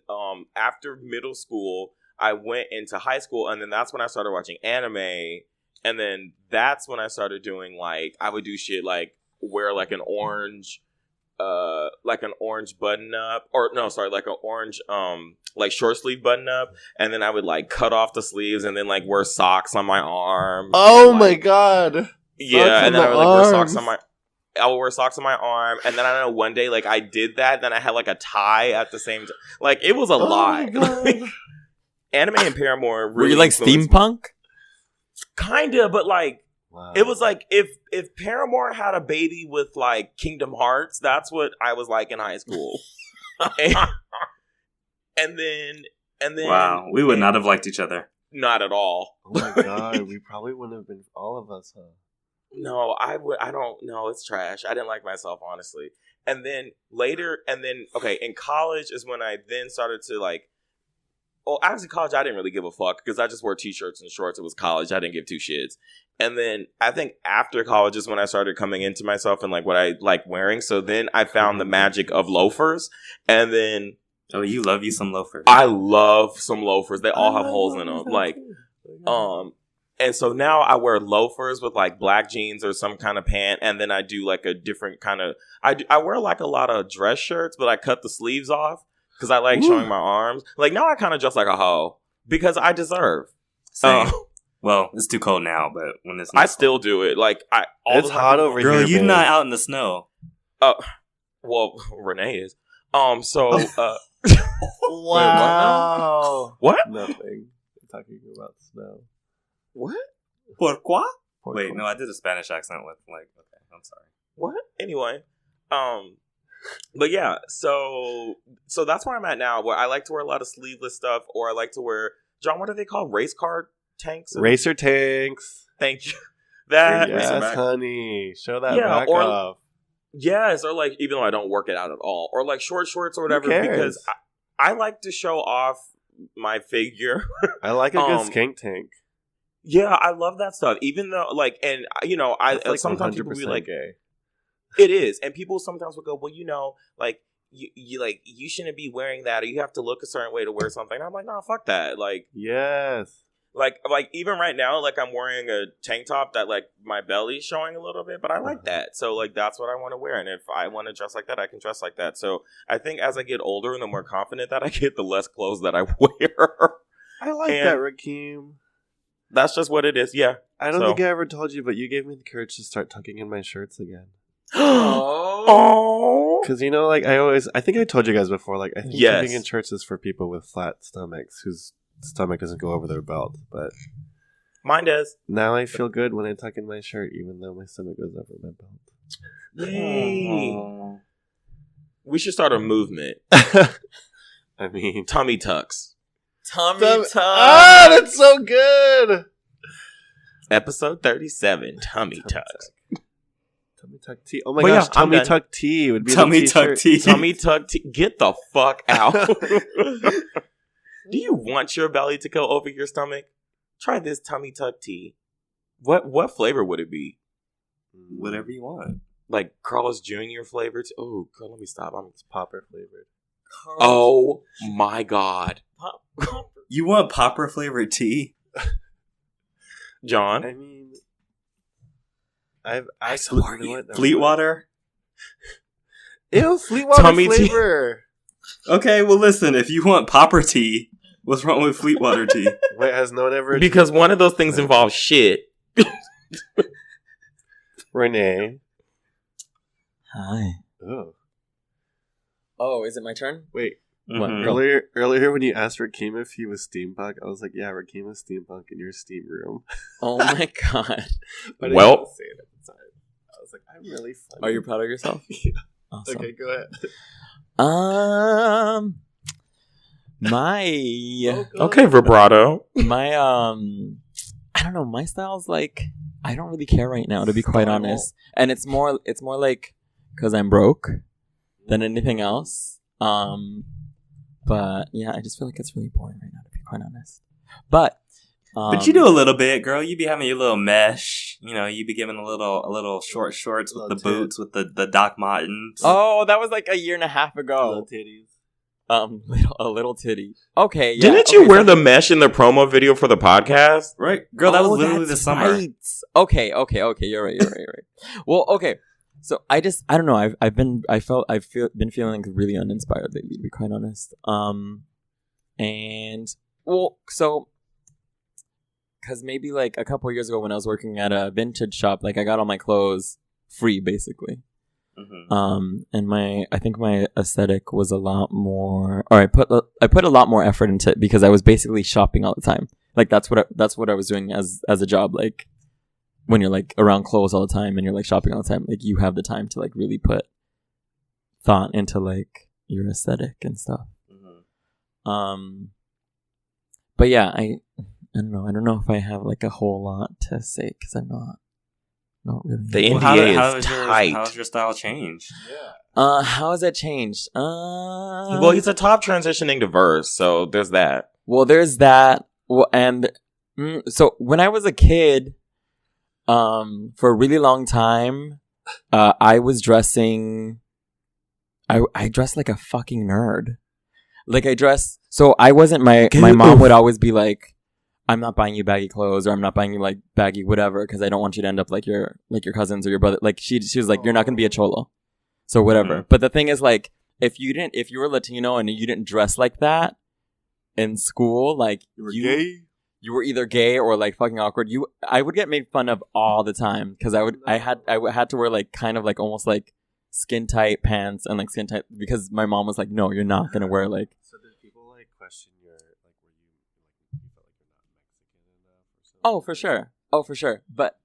after middle school, I went into high school. And then that's when I started watching anime. And then that's when I started doing, I would do shit wear, an orange button up. Or, no, sorry, like an orange, short sleeve button up. And then I would, cut off the sleeves and then, wear socks on my arm. Oh, my God. Yeah, and then I would wear socks on I would wear socks on my arm, and then I don't know, one day I did that, then I had a tie at the same time. It was a lot. Anime and Paramore really were you steampunk? Kinda, but wow. It was if Paramore had a baby with Kingdom Hearts, that's what I was in high school. and then wow, we would not have liked each other. Not at all. Oh my god, we probably wouldn't have been all of us, huh? No, I don't know. It's trash. I didn't like myself, honestly. And then later, in college is when I then started to actually college, I didn't really give a fuck because I just wore t-shirts and shorts. It was college. I didn't give two shits. And then I think after college is when I started coming into myself and what I like wearing. So then I found the magic of loafers. And then. Oh, you love you some loafers. I love some loafers. They all have holes in them. And so now I wear loafers with black jeans or some kind of pant, and then I do a different kind of. I wear a lot of dress shirts, but I cut the sleeves off because I like showing my arms. Now I kind of dress like a hoe because I deserve. Well, it's too cold now, but when it's I still do it. It's hot over here. Girl, you're not out in the snow. Well, Renee is. So. Wow. What? Nothing. I'm talking about snow. What? Por quoi? Por Wait, quoi? no, I did a Spanish accent with like. Okay, I'm sorry. What? Anyway, but yeah, so that's where I'm at now. Where I like to wear a lot of sleeveless stuff, or I like to wear, John, what are they called? Race car tanks? Racer tanks. Thank you. That Yes, Racerback. honey. Show that Yeah, back or- off. yes, or like even though I don't work it out at all, or like short shorts or whatever, cares? because I like to show off my figure. I like a good um, skank tank. Yeah, I love that stuff. Even though, like, and you know, I It's like sometimes people be 100% like, gay. it is, and people sometimes will go, well, you know, like you like you shouldn't be wearing that, or you have to look a certain way to wear something. And I'm like, nah, fuck that. Like Yes. even right now, like I'm wearing a tank top that like my belly's showing a little bit, but I like that. So like that's what I want to wear, and if I want to dress like that, I can dress like that. So I think as I get older and the more confident that I get, the less clothes that I wear. I like And- that, Rakeem. That's just what it is. Yeah. I don't So- think I ever told you, but you gave me the courage to start tucking in my shirts again. Oh. Because, you know, like, I think I told you guys before, like, I think Yes. tucking in shirts is for people with flat stomachs whose stomach doesn't go over their belt. But Mine does. now I feel good when I tuck in my shirt, even though my stomach goes over my belt. Yay. We should start a movement. I mean, Tummy tucks. Tummy tuck. Ah, that's so good. Episode 37. Tummy tucks. Tummy tuck tea. Oh my But gosh, yeah, I'm tummy done. tuck tea would be Tummy the tuck t-shirt. tea. Tummy tuck tea. Get the fuck out. Do you want your belly to go over your stomach? Try this tummy tuck tea. What flavor would it be? Whatever you want. Like Carl's Jr. flavor? Oh, God, let me stop. It's popper flavored. Oh my God. You want popper flavored tea? John? I mean, I support you know you. what? Never Fleetwater? Ew, Fleetwater Tummy tea. flavor. Okay, well listen, if you want popper tea, what's wrong with Fleetwater tea? Wait, has no one ever? Because one of those things involves shit. Renee. Hi. Oh, Oh, is it my turn? wait. What? Mhm. Earlier when you asked Rakeem if he was steampunk, I was like, yeah, Rakeem is steampunk in your steam room. Oh my god. But I Well- didn't say it at the time. I was like, I'm really funny. Are you proud of yourself? Yeah. Awesome. Okay, go ahead. My Okay, vibrato. my I don't know, my style's like I don't really care right now, to be quite Style. honest. And it's more like because I'm broke than anything else. But yeah, I just feel like it's really boring right now, to be quite honest. But But you do a little bit, girl. You be having your little mesh. You know, you be giving a little short shorts with the Little tit. boots, with the Doc Martens. Oh, that was like a year and a half ago. Little titties. A little titty. Okay, yeah. Didn't you okay, wear so- the mesh in the promo video for the podcast? Right, girl. That Oh, was literally the that's summer. right. Okay. You're right. Well, okay. So I don't know. I've been feeling really uninspired lately, to be quite honest. And well, so because maybe like a couple years ago when I was working at a vintage shop, like I got all my clothes free, basically. Mhm. And I think my aesthetic was a lot more, or I put a lot more effort into it because I was basically shopping all the time. Like that's what I was doing as a job. Like when you're like around clothes all the time and you're like shopping all the time, like you have the time to like really put thought into like your aesthetic and stuff. Mhm. But yeah, I don't know. I don't know if I have like a whole lot to say because I'm not really. The Well, NDA how is has tight. how's your style changed? How has that changed? Well, he's a top transitioning to verse, so there's that. Well, there's that. Well, and so when I was a kid, for a really long time, I was dressing. I dressed like a fucking nerd. Like I dressed. So I wasn't my mom would always be like, I'm not buying you baggy clothes, or I'm not buying you like baggy whatever, because I don't want you to end up like your cousins or your brother. Like she was like, you're not gonna be a cholo, so whatever. Mhm. But the thing is, like, if you were Latino and you didn't dress like that in school, like you were either gay or like fucking awkward. I would get made fun of all the time because I had to wear like kind of like almost like skin tight pants and like skin tight because my mom was like, no, you're not gonna wear like. So did people question your like were you felt like you're not Mexican enough or something? Oh, for sure. Oh, for sure. But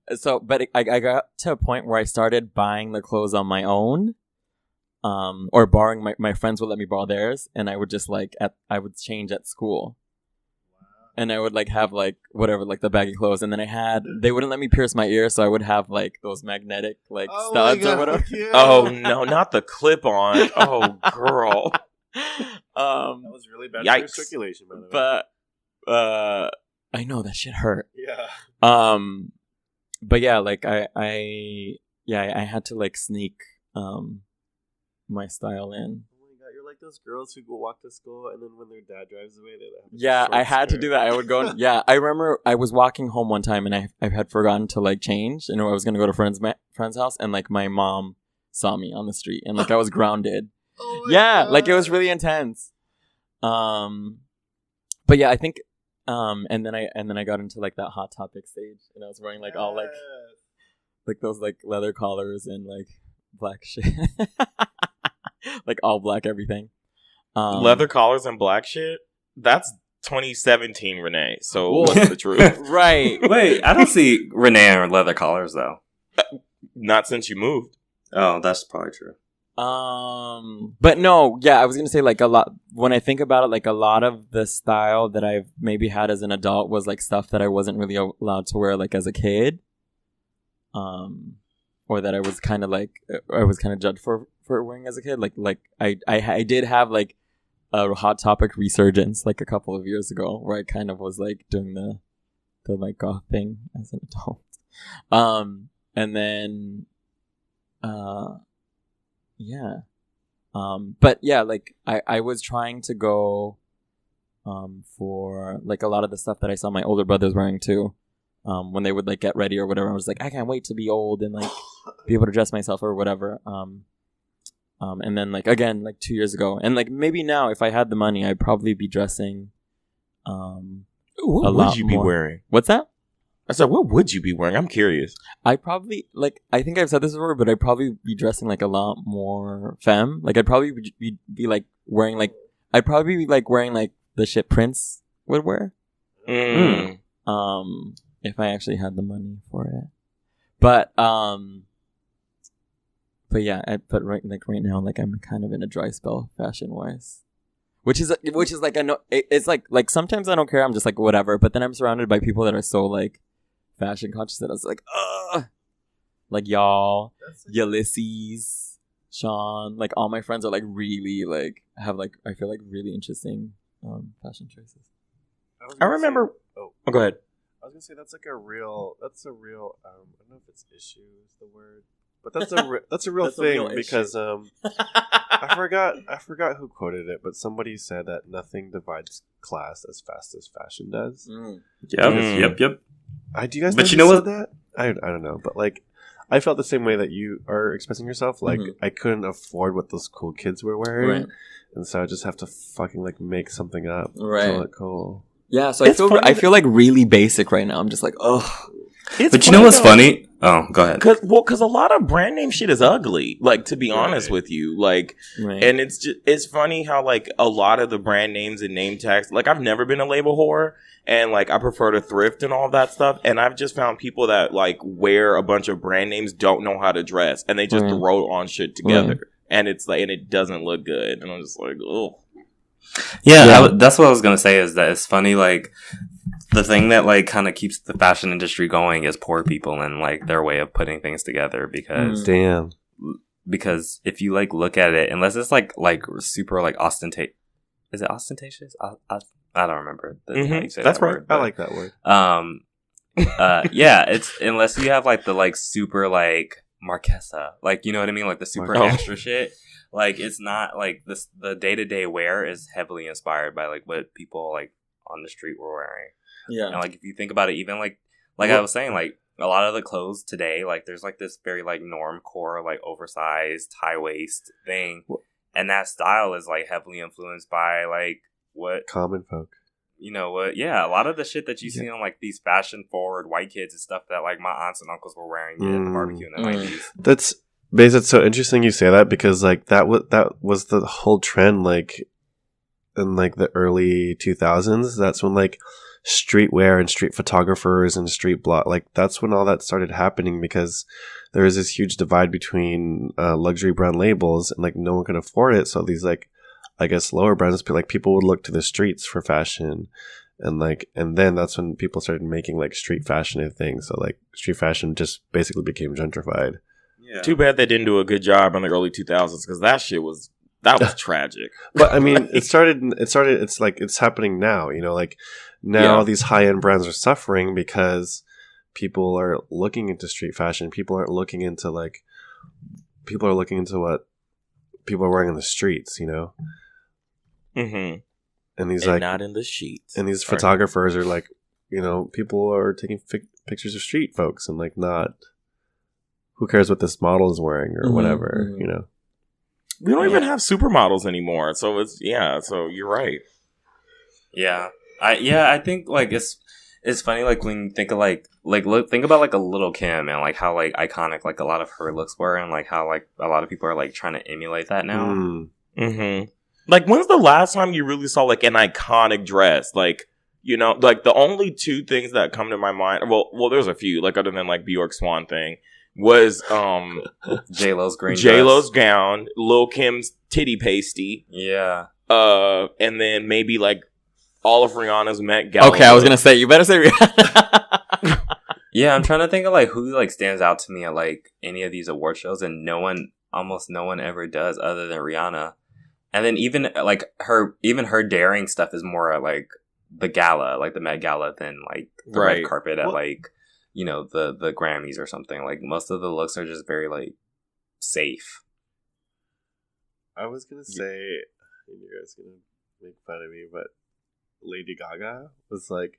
I got to a point where I started buying the clothes on my own, or borrowing my friends would let me borrow theirs, and I would just I would change at school. And I would have whatever, the baggy clothes, and then they wouldn't let me pierce my ears, so I would have those magnetic studs or whatever. Yeah. Oh no, not the clip on. Oh girl. That was really bad for your Yikes. circulation, by the way. But I know that shit hurt. Yeah. But yeah, I had to sneak my style in. Oh my god, you're like those girls who go walk to school and then when their dad drives away, they have Yeah, short I had to skirt. do that. I would go. Yeah, I remember I was walking home one time and I had forgotten to change, and I was gonna go to friend's house, and my mom saw me on the street, and I was grounded. Oh my Yeah, god. it was really intense. But yeah, I think and then I got into that Hot Topic stage, and I was wearing all those leather collars and black shit. All black everything. Leather collars and black shit? That's 2017 Renee. So Well- what's the truth? Right. Wait, I don't see Renee in leather collars though. Not since you moved. Oh, that's probably true. But no, yeah, I was gonna say a lot. When I think about it, a lot of the style that I've maybe had as an adult was stuff that I wasn't really allowed to wear as a kid. Or that I was kind of judged for wearing as a kid. I did have a Hot Topic resurgence a couple of years ago where I kind of was doing the goth thing as an adult. And then yeah. But yeah, I was trying to go for a lot of the stuff that I saw my older brothers wearing too. When they would get ready or whatever, I was I can't wait to be old and be able to dress myself or whatever. And then again 2 years ago, and maybe now if I had the money, I'd probably be dressing. What a would lot you be more. wearing? What's that? I said, what would you be wearing? I'm curious. I probably I think I've said this before, but I'd probably be dressing a lot more femme. I'd probably be wearing I'd probably be wearing the shit Prince would wear. If I actually had the money for it. But yeah, but right now I'm kind of in a dry spell fashion wise. Which is I know it's sometimes I don't care, I'm just whatever, but then I'm surrounded by people that are so fashion conscious that I was y'all, Ulysses, Sean, all my friends are really have I feel really interesting fashion choices. I remember. Oh, go ahead. I was gonna say that's a real I don't know if it's issue is the word, but that's a real That's a thing real because I forgot who quoted it, but somebody said that nothing divides class as fast as fashion does. Yep. Do you guys But know you know who what? said that? I don't know, but I felt the same way that you are expressing yourself. Mhm. I couldn't afford what those cool kids were wearing, Right. and so I just have to fucking make something up Right. to look cool. Yeah, so It's funny I feel really basic right now. I'm just ugh. But you know what's funny? Oh, go ahead. Because a lot of brand name shit is ugly. To be honest Right. with you, Right. and it's funny how a lot of the brand names and name tags. I've never been a label whore, and I prefer to thrift and all that stuff. And I've just found people that wear a bunch of brand names, don't know how to dress, and they just Right. throw on shit together, Right. and it's and it doesn't look good. And I'm just oh. Yeah, Yeah. that's what I was gonna say. Is that it's funny, the thing that kind of keeps the fashion industry going is poor people and their way of putting things together. Damn. Because if you look at it, unless it's super ostentatious, is it ostentatious? I don't remember. How you say That's that right. word, I but, like that word. yeah, it's unless you have the super Marquesa, you know what I mean, the super Oh. extra shit. It's not this. The day-to-day wear is heavily inspired by what people on the street were wearing. Yeah. And if you think about it, even I was saying, a lot of the clothes today, there's this very norm core, oversized high waist thing, and that style is heavily influenced by what Common folk. you know what? Yeah, a lot of the shit that you see on these fashion forward white kids is stuff that my aunts and uncles were wearing at the barbecue in the 90s. That's Baze, it's so interesting you say that because that was the whole trend in like the early 2000s. That's when like streetwear and street photographers and street blog, like that's when all that started happening, because there was this huge divide between luxury brand labels, and like no one could afford it. So these like, I guess, lower brands, like people would look to the streets for fashion, and then that's when people started making like street fashion a thing. So like street fashion just basically became gentrified. Yeah. Too bad they didn't do a good job in the early 2000s, because that was tragic. But I mean, it's happening now, you know, like now these high-end brands are suffering because people are looking into street fashion. People are looking into what people are wearing in the streets, you know? Mm-hmm. And these and not in the sheets. and these photographers are like, you know, people are taking pictures of street folks, and like not, who cares what this model is wearing or whatever, you know? We don't even have supermodels anymore, so so you're right. Yeah. I think like it's funny, like when you think of think about like a Little Kim, and like how like iconic like a lot of her looks were, and like how like a lot of people are like trying to emulate that now. Mm-hmm. Like, when's the last time you really saw like an iconic dress? Like, you know, like the only two things that come to my mind, well there's a few, like other than like Bjork Swan thing, was J-Lo's green J-Lo's dress. gown, Lil Kim's titty pasty, Yeah. and then maybe like all of Rihanna's Met Gala. Okay, I was gonna say, you better say Rihanna. Yeah, I'm trying to think of like who like stands out to me at like any of these award shows, and almost no one ever does other than Rihanna. And then even her daring stuff is more like the gala, like the Met Gala, than like the red carpet at like, you know, the Grammys or something. Like most of the looks are just very like safe. I was gonna say, and you guys gonna make fun of me, but Lady Gaga was like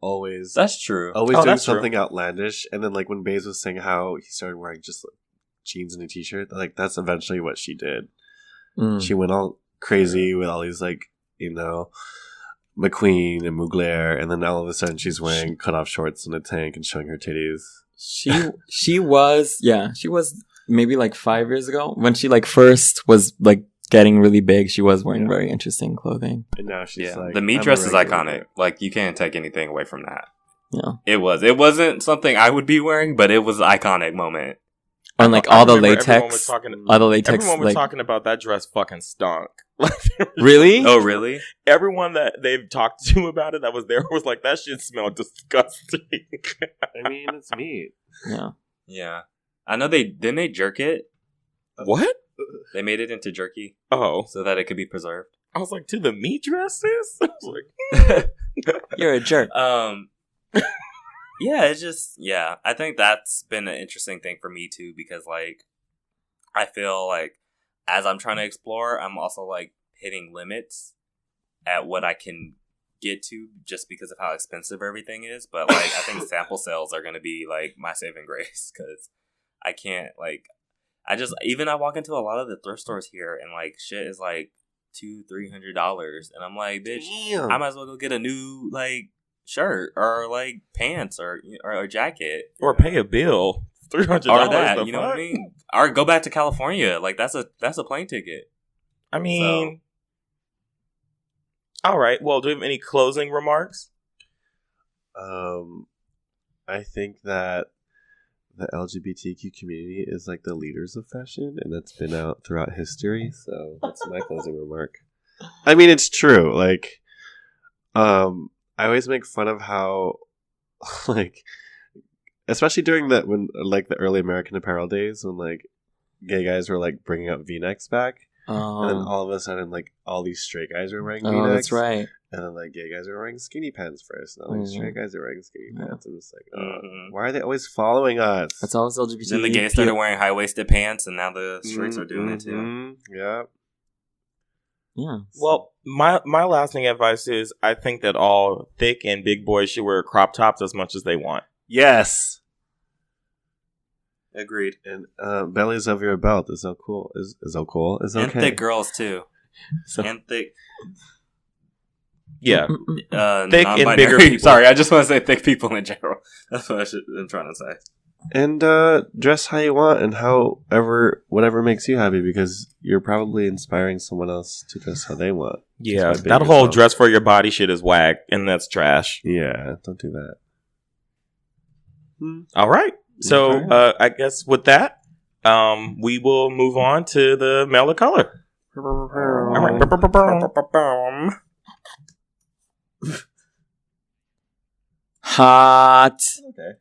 always That's true. always doing that's something outlandish, and then like when Baze was saying how he started wearing just like jeans and a t-shirt, like that's eventually what she did. She went all crazy with all these like, you know, McQueen and Mugler, and then all of a sudden she's wearing cut-off shorts and a tank and showing her titties. She was maybe like 5 years ago when she like first was like getting really big. She was wearing very interesting clothing. And now she's like, the meat I'm a dress is regular iconic. Like you can't take anything away from that. Yeah, It wasn't something I would be wearing, but it was an iconic moment. and like I all the remember everyone latex, was talking- all the latex. Everyone was Like, talking about that dress fucking stunk. really? Oh, really? Everyone that they've talked to about it that was there was like, that shit smelled disgusting. I mean, it's meat. Yeah. Yeah. I know didn't they jerk it? What? They made it into jerky Oh, so that it could be preserved. I was like, to the meat dresses? I was like, You're a jerk. Yeah, it's just, yeah, I think that's been an interesting thing for me too, because like I feel like as I'm trying to explore, I'm also like hitting limits at what I can get to just because of how expensive everything is. But like I think sample sales are going to be like my saving grace, because I can't like, I walk into a lot of the thrift stores here and like shit is like $200-$300, and I'm like, bitch, Damn. I might as well go get a new like shirt or like pants or a jacket or pay a bill. $300 or that, you know fuck? what I mean? Or go back to California. Like that's a plane ticket. I mean, all right. Well, do you have any closing remarks? I think that the LGBTQ community is like the leaders of fashion, and that's been out throughout history. So that's my closing remark. I mean, it's true. Like, I always make fun of how, like, especially during when like the early American Apparel days, when like gay guys were like bringing up V-necks back, and then all of a sudden like all these straight guys were wearing V-necks. Oh, that's right. And then like gay guys are wearing skinny pants first, and all these straight guys are wearing skinny pants. I'm just like, why are they always following us? That's always LGBT. Then the gays started wearing high-waisted pants, and now the straights are doing it too. Yeah. Yeah. Well, my lasting advice is I think that all thick and big boys should wear crop tops as much as they want. Yes. Agreed. And bellies over your belt is so cool. Is so cool. Is okay. And thick girls too. So, And thick. yeah. Thick Thick and non-binary bigger people. Sorry, I just want to say thick people in general. That's what I'm trying to say. And dress how you want and whatever makes you happy, because you're probably inspiring someone else to dress how they want. Yeah, Just by that being whole yourself. dress for your body shit is whack, and that's trash. Yeah, don't do that. All right. So Okay. I guess with that, we will move on to the male of color. All right. Hot. Okay.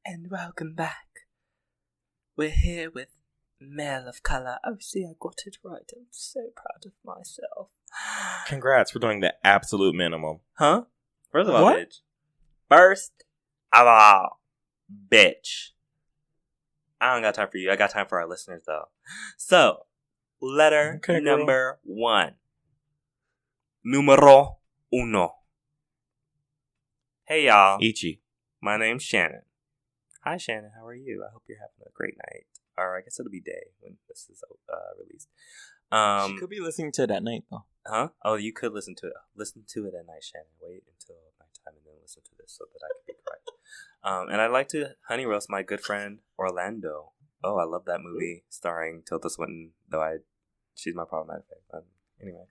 And welcome back. We're here with Male of Color. Oh, see, I got it right. I'm so proud of myself. Congrats for doing the absolute minimum. Huh? First of all, What? bitch. First of all, bitch. I don't got time for you. I got time for our listeners, though. So, letter Okay, girl. number 1. Numero uno. Hey, y'all. Ichi. My name's Shannon. Hi, Shannon. How are you? I hope you're having a great night. Or I guess it'll be day when this is released. She could be listening to it at night, though. Huh? Oh, you could listen to it. Listen to it at night, Shannon. Wait until nighttime and then listen to this so that I can be correct. And I'd like to honey roast my good friend Orlando. Oh, I love that movie starring Tilda Swinton. Though she's my problematic fan. Anyway,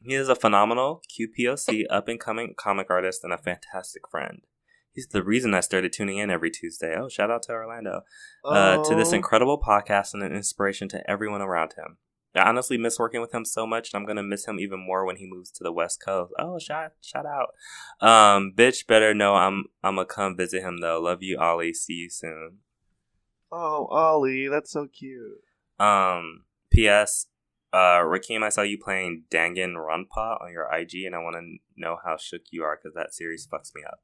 he is a phenomenal QPOC up and coming comic artist and a fantastic friend. He's the reason I started tuning in every Tuesday. Oh, shout out to Orlando. To this incredible podcast and an inspiration to everyone around him. I honestly miss working with him so much, and I'm going to miss him even more when he moves to the West Coast. Oh, shout out. Bitch better know I'm going to come visit him, though. Love you, Ollie. See you soon. Oh, Ollie, that's so cute. P.S. Rakeem, I saw you playing Danganronpa on your IG, and I want to know how shook you are, because that series fucks me up.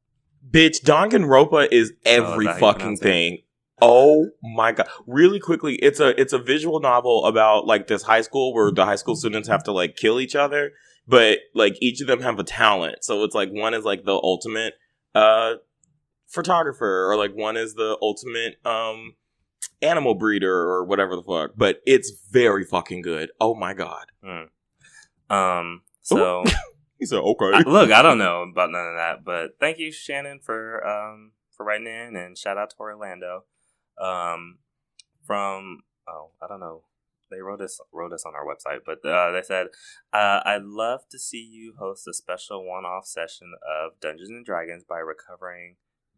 Bitch, Danganronpa is every is that how you fucking pronounce it? thing. Oh my god! Really quickly, it's a visual novel about like this high school where the high school students have to like kill each other, but like each of them have a talent. So it's like one is like the ultimate photographer, or like one is the ultimate animal breeder, or whatever the fuck. But it's very fucking good. Oh my god! So. He said, "Okay." Look, I don't know about none of that, but thank you, Shannon, for writing in, and shout out to Orlando. I don't know, they wrote us on our website, but they said, I'd love to see you host a special one-off session of Dungeons and Dragons by recovering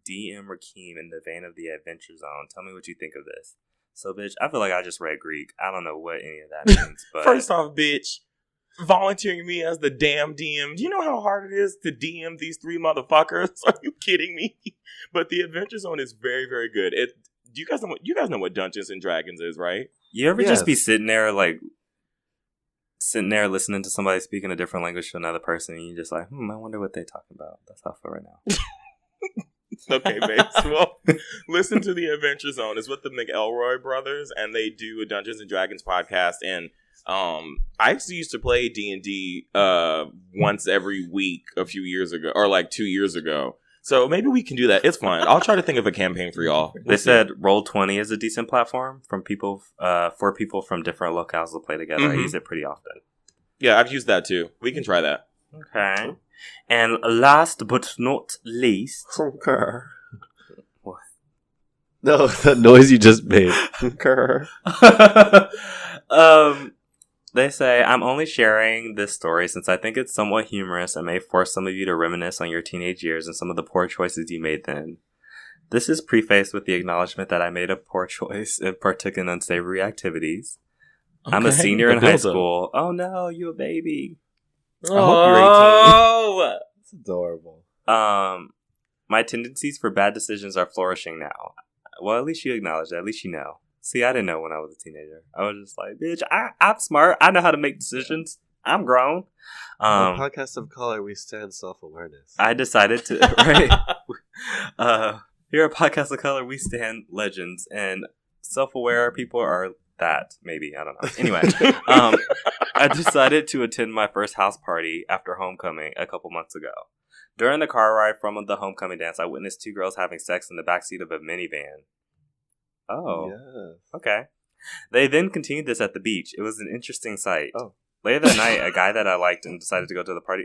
DM Rakeem in the vein of the Adventure Zone. Tell me what you think of this. So, bitch, I feel like I just read Greek. I don't know what any of that means, but First off, bitch, volunteering me as the damn DM. Do you know how hard it is to DM these 3 motherfuckers? Are you kidding me? But the Adventure Zone is very, very good. You guys know what Dungeons and Dragons is, right? you ever just be Yes. sitting there listening to somebody speaking a different language to another person, and you're just like, I wonder what they're talking about. That's how I feel right now. Okay, babes. Well, listen to the Adventure Zone. It's with the McElroy brothers, and they do a Dungeons and Dragons podcast. And I actually used to play D&D once every week a few years ago, or like 2 years ago. So maybe we can do that. It's fun. I'll try to think of a campaign for y'all. They said Roll20 is a decent platform for people from different locales to play together. I Mhm. use it pretty often. Yeah, I've used that too. We can try that. Okay. And last but not least, Concur. What? No, that noise you just made. Concur. they say, I'm only sharing this story since I think it's somewhat humorous and may force some of you to reminisce on your teenage years and some of the poor choices you made then. This is prefaced with the acknowledgement that I made a poor choice and partook in unsavory activities. I'm a Okay, senior the in high build-up. school. Oh no, you a baby. I hope you're 18. That's adorable. My tendencies for bad decisions are flourishing now. Well, at least you acknowledge that. At least you know. See, I didn't know when I was a teenager. I was just like, bitch, I'm smart. I know how to make decisions. I'm grown. On Podcast of Color, we stand self-awareness. I decided to, right? Here at Podcast of Color, we stand legends, and self-aware people are that, maybe. I don't know. Anyway, I decided to attend my first house party after homecoming a couple months ago. During the car ride from the homecoming dance, I witnessed 2 girls having sex in the backseat of a minivan. Oh, Yes. okay. They then continued this at the beach. It was an interesting sight. Oh. Later that night, a guy that I liked and decided to go to the party,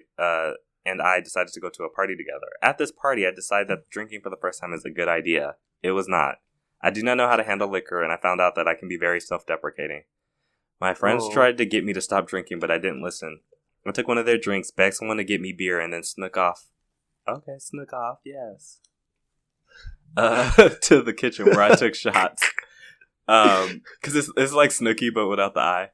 and I decided to go to a party together. At this party, I decided that drinking for the first time is a good idea. It was not. I do not know how to handle liquor, and I found out that I can be very self-deprecating. My friends tried to get me to stop drinking, but I didn't listen. I took one of their drinks, begged someone to get me beer, and then snuck off. Okay, snuck off, yes. To the kitchen where I took shots. Because it's like Snooki, but without the I.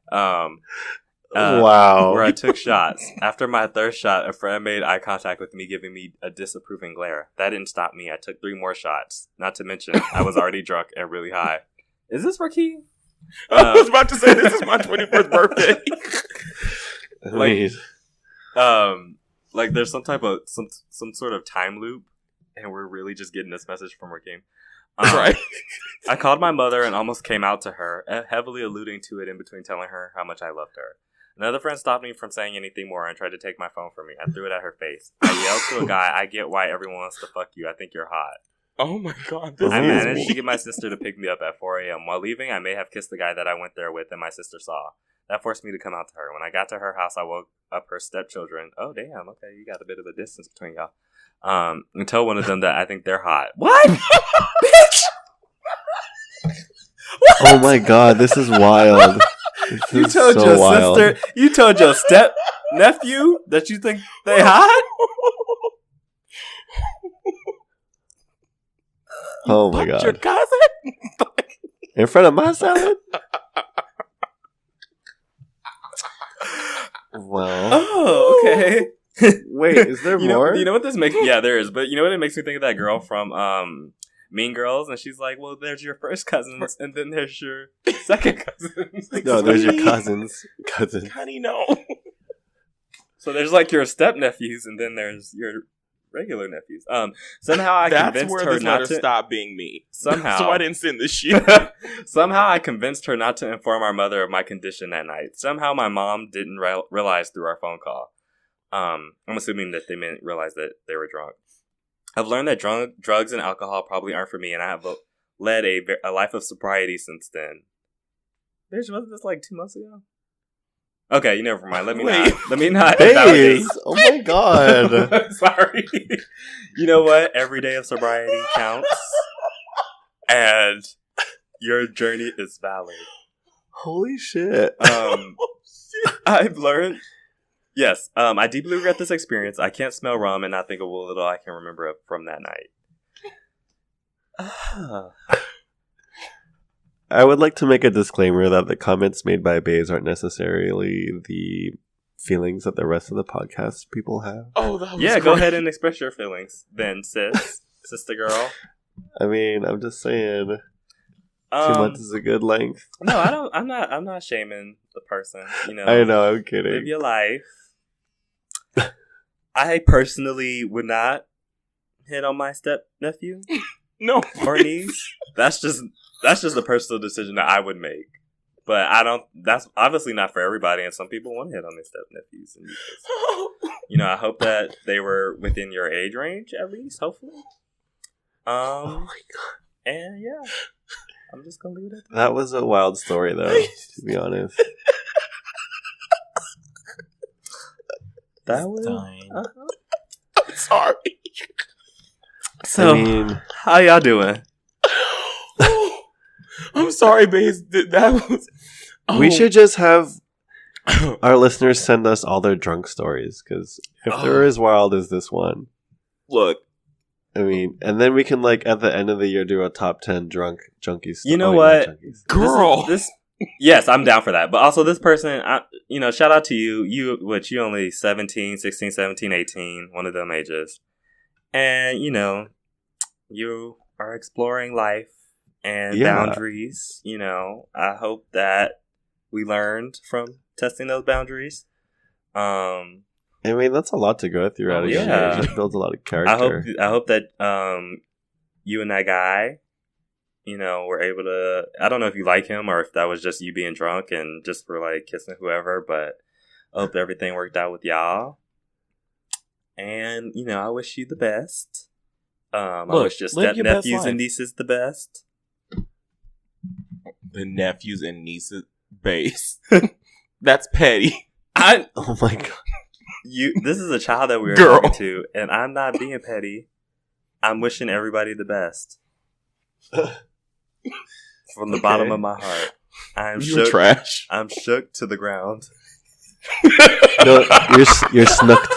Wow. Where I took shots. After my third shot, a friend made eye contact with me, giving me a disapproving glare. That didn't stop me. I took 3 more shots. Not to mention, I was already drunk and really high. Is this Rakeem? I was about to say, this is my 21st birthday. Like there's some type of some sort of time loop, and we're really just getting this message from Rakeem. Right. I called my mother and almost came out to her, heavily alluding to it in between telling her how much I loved her. Another friend stopped me from saying anything more and tried to take my phone from me. I threw it at her face. I yelled to a guy, I get why everyone wants to fuck you. I think you're hot. Oh my god. I managed to get my sister to pick me up at 4 a.m. While leaving, I may have kissed the guy that I went there with and my sister saw. That forced me to come out to her. When I got to her house, I woke up her stepchildren. Oh, damn. Okay, you got a bit of a distance between y'all. And tell one of them that I think they're hot. What? Bitch! Oh my god, this is wild. You told your sister, you told your step nephew that you think they hot? Oh my Your god. cousin? In front of my salad? Well. Oh, okay. Wait, is there more? You know what this makes? Yeah, there is. But you know what it makes me think of? That girl from Mean Girls, and she's like, "Well, there's your first cousins, and then there's your second cousins." No, there's your cousins. Honey, no. So there's like your step nephews, and then there's your regular nephews. Somehow I That's convinced where her this not letter to stop being me. Somehow, So I didn't send this shit. Somehow I convinced her not to inform our mother of my condition that night. Somehow my mom didn't realize through our phone call. I'm assuming that they didn't realize that they were drunk. I've learned that drugs and alcohol probably aren't for me, and I have led a life of sobriety since then. Bitch, wasn't this like 2 months ago? Okay, you never mind. Let me not invalidate. Baze, oh my god. Sorry. You know what? Every day of sobriety counts, and your journey is valid. Holy shit. I've learned. Yes, I deeply regret this experience. I can't smell rum and not think of what little I can remember from that night. I would like to make a disclaimer that the comments made by Baze aren't necessarily the feelings that the rest of the podcast people have. Oh, that was Go great. ahead and express your feelings then, sister girl. I mean, I'm just saying 2 months is a good length. No, I don't. I'm not shaming the person. You know, I know, I'm live kidding. your life. I personally would not hit on my step nephew No. or niece. That's just a personal decision that I would make. But I don't. That's obviously not for everybody, and some people want to hit on their step nephews and nieces. You know, I hope that they were within your age range at least. Hopefully. Oh my god. And yeah, I'm just gonna leave it at that. That was a wild story, though, to be honest. That was. Dying. Sorry. So, I mean, how y'all doing? I'm sorry, Baze. That was. we should just have our listeners send us all their drunk stories, because if they're as wild as this one, Look. I mean, and then we can, like, at the end of the year, do a top 10 drunk junkies. You know what? Girl. This yes, I'm down for that. But also this person, shout out to you. You only 17, 16, 17, 18, one of them ages. And, you are exploring life and boundaries. I hope that we learned from testing those boundaries. I mean, that's a lot to go through at a young age. It builds a lot of character. I hope that you and that guy, were able to. I don't know if you like him or if that was just you being drunk and just for like kissing whoever, but I hope everything worked out with y'all. And I wish you the best. I wish your step nephews and nieces the best. the nephews and nieces base. That's petty. Oh my god. This is a child that we are Girl. talking to, and I'm not being petty. I'm wishing everybody the best. From the bottom of my heart. I'm You're shook. trash. I'm shook to the ground. No, you're snooked.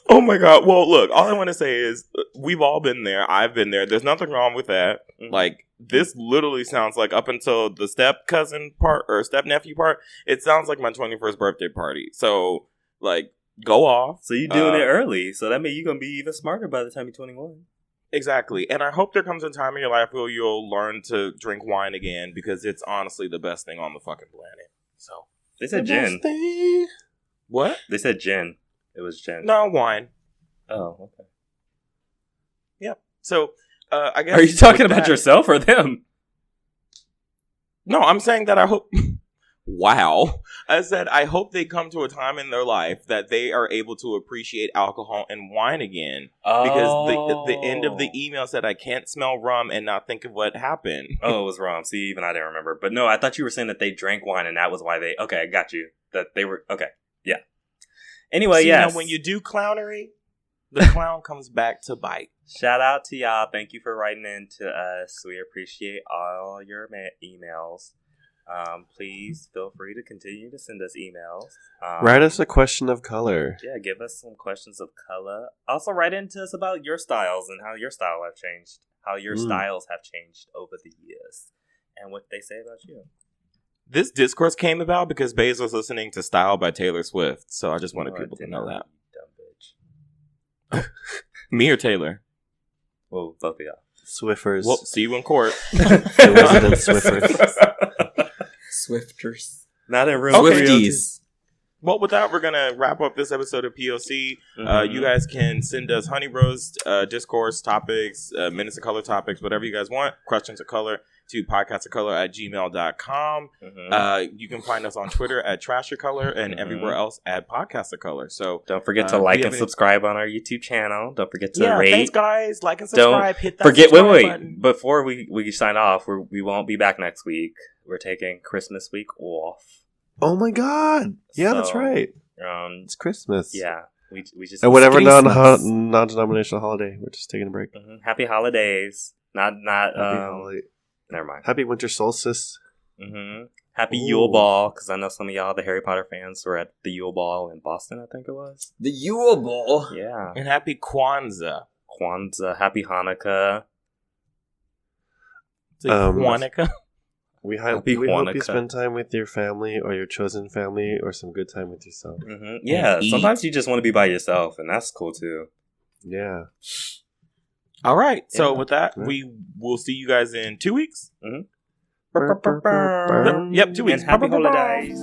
Oh my god. Well, look, all I want to say is we've all been there. I've been there. There's nothing wrong with that. Like, this literally sounds like, up until the step cousin part or step nephew part, it sounds like my 21st birthday party. So, like, go off. So you're doing it early, so that means you're going to be even smarter by the time you're 21. Exactly. And I hope there comes a time in your life where you'll learn to drink wine again, because it's honestly the best thing on the fucking planet. So, They said gin. what? They said gin. It was gin. No, wine. Oh, okay. Yep. So, I guess. Are you talking with about that- yourself or them? No, I'm saying that I hope. Wow. I said I hope they come to a time in their life that they are able to appreciate alcohol and wine again. Because the end of the email said I can't smell rum and not think of what happened. Oh, it was wrong. See, even I didn't remember. But no, I thought you were saying that they drank wine and that was why they... Okay, I got you. That they were... Okay, yeah. Anyway, See, yes. now when you do clownery, the clown comes back to bite. Shout out to y'all. Thank you for writing in to us. We appreciate all your emails. Please feel free to continue to send us emails. Write us a question of color. Yeah, give us some questions of color. Also, write into us about your styles and how your style have changed, how your styles have changed over the years, and what they say about you. This discourse came about because Baze was listening to Style by Taylor Swift, so I just wanted people to know that. Dumb bitch. Me or Taylor? Well, both of y'all. Swiffers. Well, see you in court. The resident Swiffers. Swifters. Not in room Swifties. Well, with that, we're going to wrap up this episode of POC. You guys can send us honey roast, discourse topics, minutes of color topics, whatever you guys want, questions of color, to podcastofcolor@gmail.com. You can find us on Twitter at trashofcolor and everywhere else at podcastofcolor. So Don't forget to like and subscribe on our YouTube channel. Don't forget to rate. Thanks, guys. Like and subscribe. Don't Hit that forget. subscribe Wait. button. Before we sign off, we won't be back next week. We're taking Christmas week off. Oh my god. Yeah, that's So, right. It's Christmas. Yeah. We just And whatever Christmas. non-denominational holiday, we're just taking a break. Happy holidays. Not Happy holiday. never mind. Happy winter solstice. Happy Ooh. Yule Ball, because I know some of y'all, the Harry Potter fans, were at the Yule Ball in Boston, I think it was. The Yule Ball. Yeah. And happy Kwanzaa. Kwanzaa. Happy Hanukkah. It's like Hanukkah. We Happy hope you Hanukkah. spend time with your family or your chosen family or some good time with yourself. Yeah, eat. sometimes you just want to be by yourself, and that's cool too. Yeah. All right. So Yeah. with that, Right. we will see you guys in 2 weeks. Burr, burr, burr, burr. Yep, 2 weeks. And happy holidays.